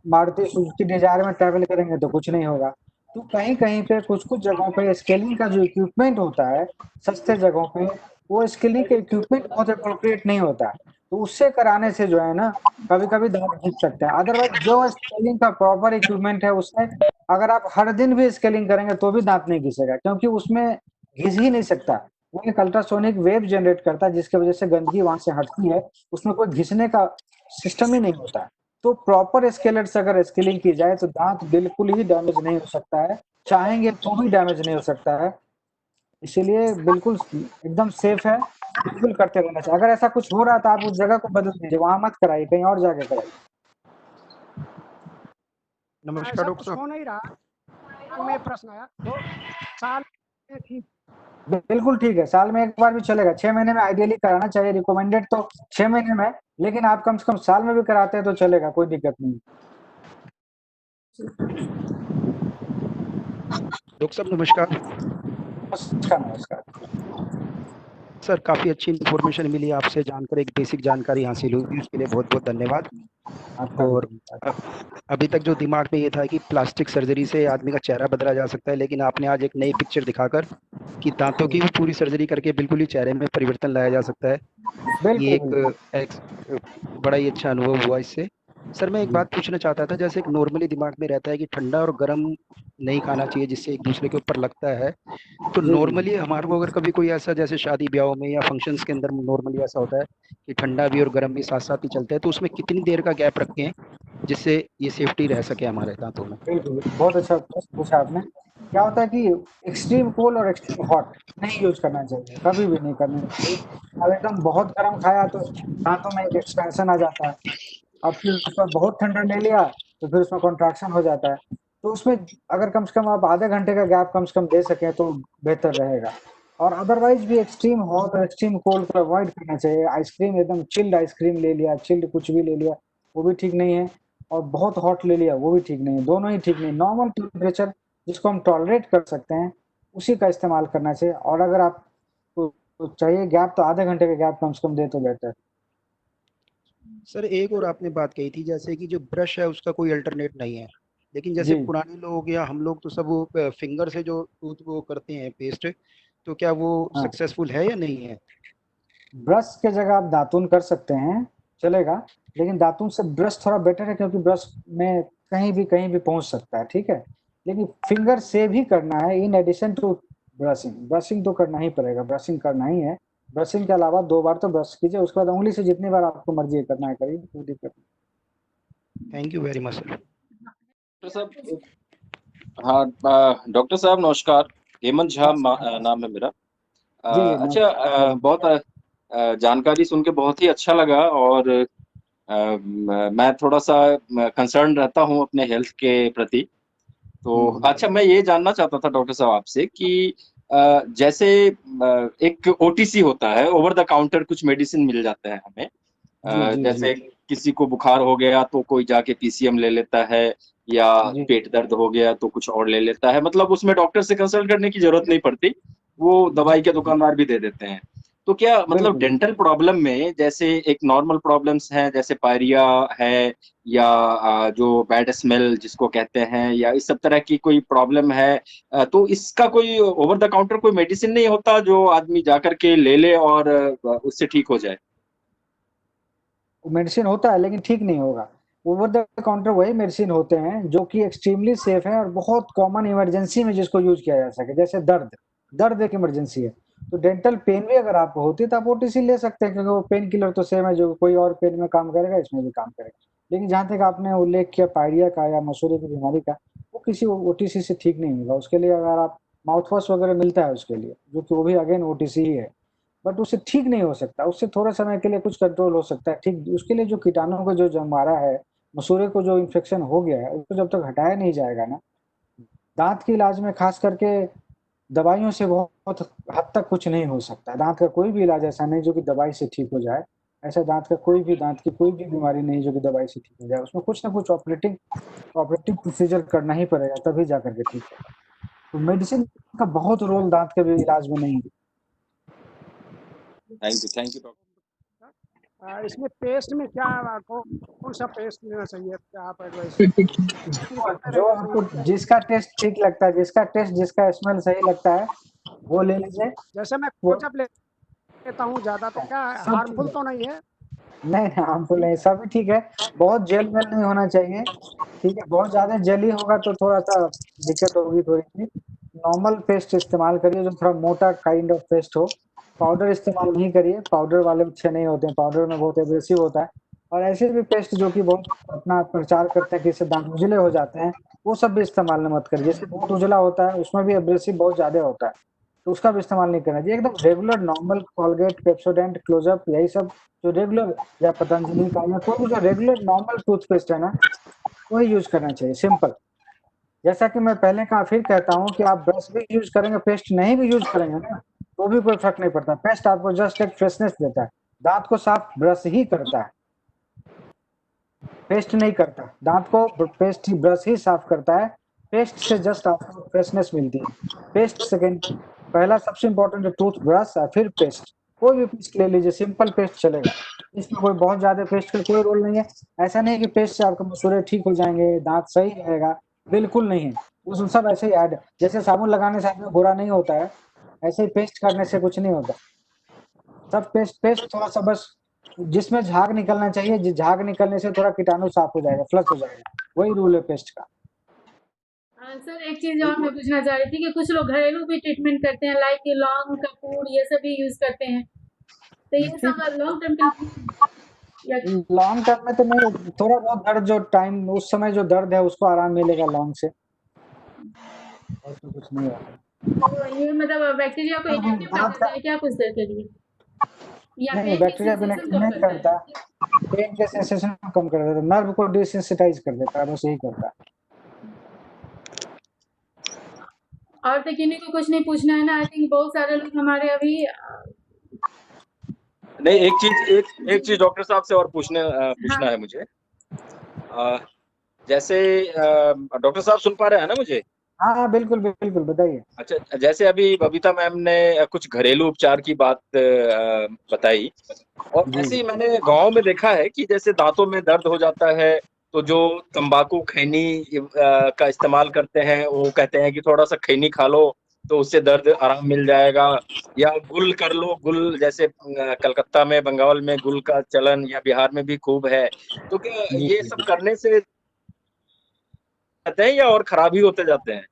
मारुति सुजुकी डिजायर में ट्रैवल करेंगे तो कुछ नहीं होगा। तो कहीं कहीं पे कुछ कुछ जगहों पे स्केलिंग का जो इक्विपमेंट होता है, सस्ते जगहों पे वो स्केलिंग का इक्विपमेंट बहुत अप्रोप्रिएट नहीं होता। तो उससे कराने से जो है ना, कभी कभी दांत घिस सकते हैं। अदरवाइज जो स्केलिंग का प्रॉपर इक्विपमेंट है उससे अगर आप हर दिन भी स्केलिंग करेंगे तो भी दांत नहीं घिसेगा, क्योंकि उसमें घिस ही नहीं सकता। वो एक अल्ट्रासोनिक वेव जनरेट करता है जिसकी वजह से गंदगी वहां से हटती है, उसमें कोई घिसने का सिस्टम ही नहीं होता। तो प्रॉपर स्केलेट से अगर स्केलिंग की जाए तो दांत बिल्कुल ही डैमेज नहीं हो सकता है, चाहेंगे तो भी डैमेज नहीं हो सकता है। इसीलिए बिल्कुल एकदम सेफ है, बिल्कुल करते रहना चाहिए। अगर ऐसा कुछ हो रहा है तो आप उस जगह को बदल दीजिए, वहां मत कराइए, कहीं और जाके कराइए। नमस्कार ऐसा डॉक्टर कुछ साहब। हो नहीं रहा, दिमाग में प्रश्न आया तो साल में ठीक। बिल्कुल ठीक है, साल में एक बार भी चलेगा। 6 महीने में आइडियली कराना चाहिए, रिकमेंडेड तो 6 महीने में, लेकिन आप कम से कम साल में भी कराते हैं तो चलेगा, कोई दिक्कत नहीं। डॉक्टर साहब नमस्कार। नमस्कार नमस्कार। सर काफ़ी अच्छी इन्फॉर्मेशन मिली आपसे जानकर, एक बेसिक जानकारी हासिल हुई, उसके लिए बहुत बहुत धन्यवाद। आपका भी और धन्यवाद। अभी तक जो दिमाग में ये था कि प्लास्टिक सर्जरी से आदमी का चेहरा बदला जा सकता है, लेकिन आपने आज एक नई पिक्चर दिखाकर कि दांतों की भी पूरी सर्जरी करके बिल्कुल ही चेहरे में परिवर्तन लाया जा सकता है। ये बिल्कुल बिल्कुल। एक बड़ा ही अच्छा अनुभव हुआ इससे। सर मैं एक जी बात पूछना चाहता था, जैसे एक नॉर्मली दिमाग में रहता है कि ठंडा और गर्म नहीं खाना चाहिए जिससे एक दूसरे के ऊपर लगता है, तो जी जी नॉर्मली हमारे को अगर कभी कोई ऐसा जैसे शादी ब्याह में या फंक्शंस के अंदर नॉर्मली ऐसा होता है कि ठंडा भी और गर्म भी साथ साथ ही चलता है, तो उसमें कितनी देर का गैप रखें जिससे ये सेफ्टी रह सके हमारे दांतों में? बिल्कुल, बहुत अच्छा प्रश्न पूछा आपने। क्या होता है कि एक्सट्रीम कोल्ड और एक्सट्रीम हॉट नहीं यूज़ करना चाहिए, कभी भी नहीं करना चाहिए। अब एकदम बहुत गरम खाया तो दाँतों में एक एक्सपेंशन आ जाता है, और फिर उसके बाद बहुत ठंडा ले लिया, तो फिर उसमें कॉन्ट्रैक्शन हो जाता है। तो उसमें अगर कम से कम आप आधे घंटे का गैप कम से कम दे सकें तो बेहतर रहेगा। और अदरवाइज़ भी एक्सट्रीम हॉट और एक्सट्रीम कोल्ड को अवॉइड करना चाहिए। आइसक्रीम एकदम चिल्ड आइसक्रीम ले लिया, चिल्ड कुछ भी ले लिया, वो भी ठीक नहीं है, और बहुत हॉट ले लिया वो भी ठीक नहीं है, दोनों ही ठीक नहीं। नॉर्मल टेम्परेचर जिसको हम टॉलरेट कर सकते हैं, उसी का इस्तेमाल करना चाहिए। और अगर आपको चाहिए गैप तो आधे घंटे का गैप कम से कम दे तो बेहतर। सर एक और आपने बात कही थी जैसे कि जो ब्रश है उसका कोई अल्टरनेट नहीं है, लेकिन जैसे जी पुराने लोग या हम लोग तो सब वो फिंगर से जो टूथ वो करते हैं पेस्ट, तो क्या वो हाँ, सक्सेसफुल है या नहीं है? ब्रश के जगह आप दातुन कर सकते हैं, चलेगा। लेकिन दातुन से ब्रश थोड़ा बेटर है, क्योंकि ब्रश में कहीं भी पहुंच सकता है, ठीक है। लेकिन फिंगर से भी करना है in addition to brushing. Brushing तो करना ही पड़ेगा, ब्रशिंग करना ही है। ब्रशिंग के अलावा 2 बार तो ब्रश कीजिए, उसके बाद उंगली से जितनी बार आपको मर्जी है करना है करिए, कोई दिक्कत नहीं। Thank you very much sir. Doctor साहब, हाँ, डॉक्टर साहब नमस्कार। हेमंत झा नाम है मेरा। जी जी अच्छा, बहुत जानकारी सुन के बहुत ही अच्छा लगा, और मैं थोड़ा सा कंसर्न रहता हूँ अपने हेल्थ के प्रति। तो अच्छा, मैं ये जानना चाहता था डॉक्टर साहब आपसे कि जैसे एक ओटीसी होता है, ओवर द काउंटर कुछ मेडिसिन मिल जाते हैं हमें। जी जी जैसे जी किसी को बुखार हो गया तो कोई जाके पीसीएम ले लेता है, या जी पेट दर्द हो गया तो कुछ और ले लेता है, मतलब उसमें डॉक्टर से कंसल्ट करने की जरूरत नहीं पड़ती, वो जी दवाई के दुकानदार भी दे देते हैं। तो क्या मतलब बिल्कुल। डेंटल प्रॉब्लम में जैसे एक नॉर्मल प्रॉब्लम्स हैं जैसे पायरिया है, या जो बैड स्मेल जिसको कहते हैं, या इस सब तरह की कोई प्रॉब्लम है, तो इसका कोई ओवर द काउंटर कोई मेडिसिन नहीं होता जो आदमी जा करके ले ले और उससे ठीक हो जाए? मेडिसिन होता है लेकिन ठीक नहीं होगा। ओवर द काउंटर वही मेडिसिन होते हैं जो कि एक्सट्रीमली सेफ है और बहुत कॉमन इमरजेंसी में जिसको यूज किया जा सके, जैसे दर्द। दर्द एक इमरजेंसी है। तो डेंटल पेन भी अगर आपको होती है तो आप ओटीसी ले सकते हैं, क्योंकि वो पेन किलर तो सेम है, जो कोई और पेन में काम करेगा इसमें भी काम करेगा। लेकिन जहाँ तक आपने उल्लेख किया पायरिया का या मसूड़े की बीमारी का, वो किसी ओटीसी से ठीक नहीं होगा। उसके लिए अगर आप माउथ वॉश वगैरह मिलता है उसके लिए, जो कि वो भी अगेन ओटीसी ही है, बट उससे ठीक नहीं हो सकता। उससे थोड़ा समय के लिए कुछ कंट्रोल हो सकता है, ठीक। उसके लिए जो कीटाणु को जो मारा है, मसूड़े को जो इन्फेक्शन हो गया है, उसको जब तक हटाया नहीं जाएगा ना, दांत के इलाज में खास करके दवाइयों से बहुत हद तक कुछ नहीं हो सकता। दांत का कोई भी इलाज ऐसा नहीं जो कि दवाई से ठीक हो जाए। ऐसा दांत की कोई भी बीमारी नहीं जो कि दवाई से ठीक हो जाए। उसमें कुछ ना कुछ ऑपरेटिव प्रोसीजर करना ही पड़ेगा, तभी जा करके ठीक होगा। तो मेडिसिन का बहुत रोल दांत के भी इलाज में नहीं है। Thank you doctor. इसमें पेस्ट में क्या कौन सा पेस्ट लेना चाहिए, क्या आप एडवाइस जो आपको जिसका टेस्ट ठीक लगता है, जिसका स्मेल सही लगता है, वो ले लीजिए। जैसे मैं वो कोचअप लेता हूँ ज्यादा, तो क्या सब हार्मफुल तो नहीं है? नहीं, हार्मफुल नहीं, सभी ठीक है। बहुत जेल मेल नहीं होना चाहिए, ठीक है। बहुत ज्यादा जेली होगा तो थोड़ा सा दिक्कत होगी थोड़ी सी। नॉर्मल पेस्ट इस्तेमाल करिए, जो थोड़ा मोटा काइंड ऑफ पेस्ट हो। पाउडर इस्तेमाल नहीं करिए, पाउडर वाले अच्छे नहीं होते हैं, पाउडर में बहुत एग्रेसिव होता है। और ऐसे भी पेस्ट जो कि बहुत अपना प्रचार करते हैं कि इससे दांत उजले हो जाते हैं, वो सब भी इस्तेमाल मत करिए। जैसे बहुत उजला होता है उसमें भी एब्रेसिव बहुत ज्यादा होता है, तो उसका भी इस्तेमाल नहीं करना चाहिए। एकदम regular normal Colgate, Pepsodent, Closeup, यही सब जो रेगुलर, या पतंजलि का, या कोई भी जो रेगुलर नॉर्मल टूथपेस्ट है ना, वही यूज करना चाहिए, सिंपल। जैसा कि मैं पहले कहा, फिर कहता हूँ कि आप ब्रश भी यूज करेंगे, पेस्ट नहीं भी यूज करेंगे ना, तो भी कोई फर्क नहीं पड़ता। पेस्ट आपको जस्ट एक फ्रेशनेस देता है, दांत को साफ ब्रश ही करता है, पेस्ट नहीं करता। दांत को पेस्ट ही, ब्रश ही साफ करता है। पेस्ट से जस्ट आपको फ्रेशनेस मिलती है। पेस्ट सेकेंड, पहला सबसे इंपॉर्टेंट है टूथ ब्रश और फिर पेस्ट। कोई भी पेस्ट ले लीजिए, सिंपल पेस्ट चलेगा। इसमें कोई बहुत ज्यादा पेस्ट का कोई रोल नहीं है। ऐसा नहीं कि पेस्ट से आपके मसूड़े ठीक हो जाएंगे, दांत सही रहेगा, बिल्कुल नहीं है। उसमें सब ऐसे ही ऐड, जैसे साबुन लगाने से आदमी बुरा नहीं होता है, ऐसे ही पेस्ट करने से कुछ नहीं होता। सब पेस्ट पेस्ट थोड़ा सा बस जिसमें झाग निकलना चाहिए, जिस झाग निकलने से थोड़ा कीटाणु साफ हो जाएगा, फ्लश हो जाएगा, वही रूल है पेस्ट का। सर एक चीज और मैं पूछना चाह रही थी कि कुछ लोग घरेलू भी ट्रीटमेंट करते हैं, लाइक लौंग, कपूर, ये सब भी यूज करते हैं, तो ये सब लॉन्ग टर्म के या लॉन्ग टर्म में तो नहीं, थोड़ा बहुत दर्द जो टाइम उस समय जो दर्द है उसको आराम मिलेगा लॉन्ग से, और तो कुछ नहीं होगा। तो ये मतलब बैक्टीरिया को इनएक्टिव कर देता है क्या कुछ देर के लिए, या नहीं, पेन की बैक्टीरिया सेंसेशन नहीं कम करता करता, है? पेन के सेंसेशन को कम कर देता है, नर्व को डिसेंसिटाइज कर देता है, बस यही करता है। और तो किन्हीं को कुछ नहीं पूछना है ना? आई थिंक बहुत सारे लोग हमारे अभी नहीं, एक चीज डॉक्टर साहब से और पूछना है मुझे। जैसे डॉक्टर साहब सुन पा रहे हैं ना मुझे? हाँ बिल्कुल बिल्कुल, बताइए। अच्छा, जैसे अभी बबीता मैम ने कुछ घरेलू उपचार की बात बताई, और ऐसे ही मैंने गांव में देखा है कि जैसे दांतों में दर्द हो जाता है तो जो तंबाकू खैनी का इस्तेमाल करते हैं, वो कहते हैं कि थोड़ा सा खैनी खा लो तो उससे दर्द आराम मिल जाएगा, या गुल कर लो, गुल जैसे कलकत्ता में, बंगाल में गुल का चलन, या बिहार में भी खूब है। तो क्या ये सब करने से जाते हैं या और खराब ही होते जाते हैं?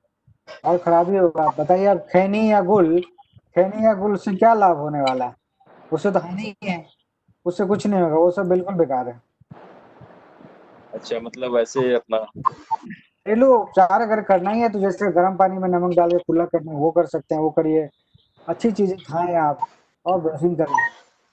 और खराबी होगा, आप बताइए। अब खैनी या गुल से क्या लाभ होने वाला है? उससे तो हानि ही है, उससे कुछ नहीं होगा, वो सब बिल्कुल बेकार है। अच्छा, मतलब ऐसे अपना घरेलू उपचार अगर करना ही है तो जैसे गर्म पानी में नमक डाल के कुल्ला करना है, वो कर सकते हैं, वो करिए। अच्छी चीजें खाएं आप, और ब्रशिंग करें।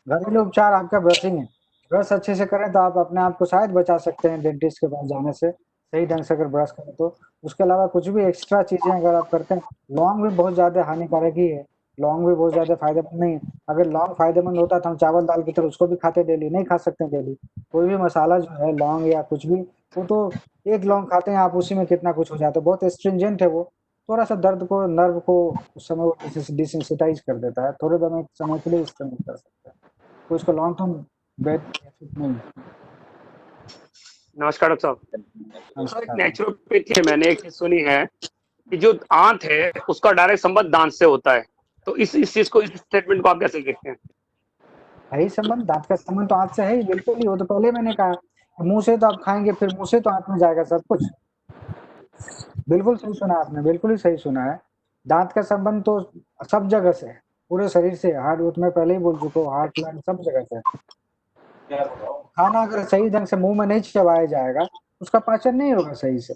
घरेलू उपचार आपका ब्रशिंग है, ब्रश अच्छे से करें तो आप अपने आप को शायद बचा सकते हैं डेंटिस्ट के पास जाने से, सही ढंग से अगर ब्रश करें तो। उसके अलावा कुछ भी एक्स्ट्रा चीजें अगर आप करते हैं, लौंग भी बहुत ज्यादा हानिकारक ही है, लौंग भी बहुत ज्यादा फायदेमंद नहीं है। अगर लौंग फायदेमंद होता तो हम चावल दाल की तरह उसको भी खाते डेली, नहीं खा सकते डेली। कोई भी मसाला जो है, लौंग या कुछ भी, वो तो एक लौंग खाते हैं आप, उसी में कितना कुछ हो जाता है, बहुत स्ट्रिंजेंट है वो। थोड़ा सा दर्द को, नर्व को उस समय वो डिसेंसिटाइज कर देता है, थोड़े समय के लिए इस्तेमाल कर सकते हैं, तो इसका लॉन्ग टर्म बेनिफिट नहीं है। नमस्कार डॉक्टर साहब। सर एक नमस्कार। नेचुरोपैथी है, मैंने एक चीज सुनी है कि जो आंत है उसका डायरेक्ट संबंध दांत से होता है, तो इस चीज को, इस स्टेटमेंट को आप कैसे देखते हैं? यही संबंध, दांत का संबंध तो आंत से है ही, बिल्कुल ही। वो तो पहले मैंने कहा, मुंह से तो आप खाएंगे, फिर मुंह से तो आंत में जाएगा सब कुछ। बिल्कुल सही सुना आपने, बिल्कुल ही सही सुना है। दांत का संबंध तो सब जगह से है, पूरे शरीर से। हार्ट, वो तो मैं पहले ही बोल चुका हूँ, हार्ट, लंग, सब जगह से। खाना अगर सही ढंग से मुंह में नहीं चबाया जाएगा, उसका पाचन नहीं होगा सही से,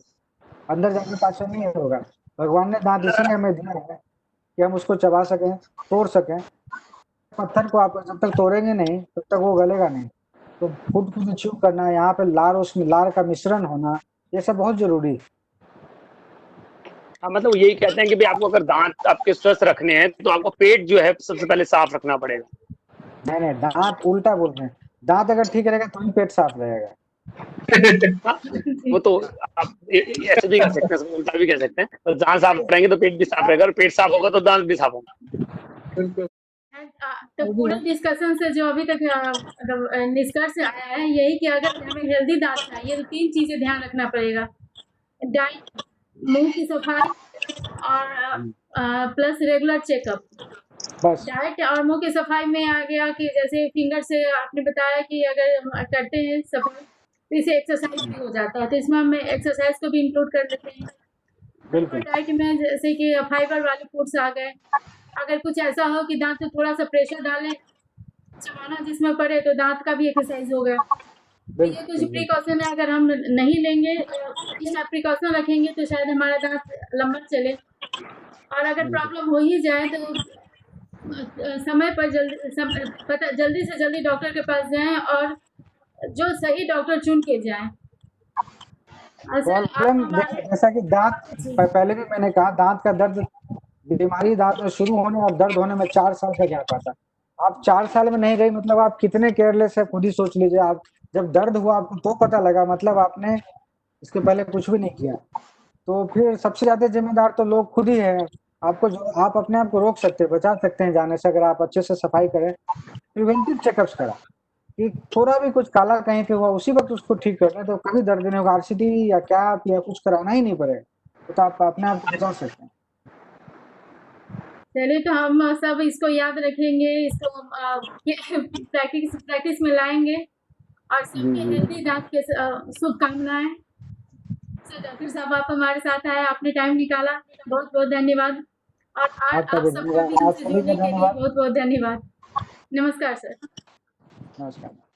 अंदर जाके पाचन नहीं होगा। भगवान ने दांत इसीलिए हमें दिया है कि हम उसको चबा सकें, तोड़ सकें। पत्थर को आप जब तक तोड़ेंगे नहीं तब तक वो गलेगा नहीं। तो खुद को च्यू करना, यहाँ पे लार, उसमें लार का मिश्रण होना, ये सब बहुत जरूरी है। मतलब यही कहते हैं कि भाई आपको अगर दांत आपके स्वस्थ रखने हैं तो आपको पेट जो है सबसे पहले साफ रखना पड़ेगा। नहीं, दांत उल्टा बोल रहे हैं। दांत अगर ठीक रहेगा तो ही पेट साफ रहेगा। वो तो आप ऐसे भी कह सकते हैं, उल्टा भी कह सकते हैं, तो दांत साफ रहेंगे तो पेट भी साफ रहेगा, और पेट साफ होगा तो दांत भी साफ होगा। तो पूरे डिस्कशन से जो अभी तक निष्कर्ष आया है यही कि अगर हमें हेल्दी दांत चाहिए तो 3 चीजें ध्यान रखना पड़ेगा: डाइट, मुंह की सफाई, और प्लस रेगुलर चेकअप। बस डाइट और मुंह की सफाई में आ गया कि जैसे फिंगर से आपने बताया कि अगर हम करते हैं सफाई तो इसे एक्सरसाइज भी हो जाता है, तो इसमें हम एक्सरसाइज को भी इंक्लूड कर देते हैं। बिल्कुल। डाइट में जैसे कि फाइबर वाले फूड्स आ गए। अगर कुछ ऐसा हो कि दांत पे थोड़ा सा प्रेशर डालें, चबाना जिसमें पड़े, तो दांत का भी एक्सरसाइज हो गया। तो ये कुछ प्रिकॉशन है, अगर हम नहीं लेंगे, इस प्रिकॉशन रखेंगे तो शायद हमारा दांत लंबा चले। और अगर प्रॉब्लम हो ही जाए तो समय पर जल्दी से जल्दी डॉक्टर के पास जाएं, और जो सही डॉक्टर चुन के जाएं। प्रॉब्लम जैसा कि दांत, पहले भी मैंने कहा, दांत का दर्द, बीमारी दांत में शुरू होने और दर्द होने में 4 साल का गैप आता है। आप 4 साल में नहीं गई, मतलब आप कितने केयरलेस है, खुद ही सोच लीजिए। आप जब दर्द हुआ आपको तो पता लगा, मतलब आपने इसके पहले कुछ भी नहीं किया। तो फिर सबसे ज्यादा जिम्मेदार तो लोग खुद ही है। आपको जो, आप अपने आप को रोक सकते हैं, बचा सकते हैं जाने से, अगर आप अच्छे से सफाई करें, प्रिवेंटिव चेकअप्स करा, कि थोड़ा भी कुछ काला कहीं पे हुआ उसी वक्त उसको ठीक कर दें, तो कभी दर्द नहीं होगा। आरसीटी या कैप या कुछ कराना ही नहीं पड़ेगा, तो आप अपने आप को बचा सकते हैं। चलिए, तो हम सब इसको याद रखेंगे, इसको प्रैक्टिस में लाएंगे और सबके हेल्दी दांत के शुभकामनाएं। डॉक्टर साहब, आप हमारे साथ आए, आपने टाइम निकाला, बहुत बहुत धन्यवाद। और आप सबका भी हमसे जुड़ने के लिए बहुत बहुत धन्यवाद। नमस्कार सर। नमस्कार।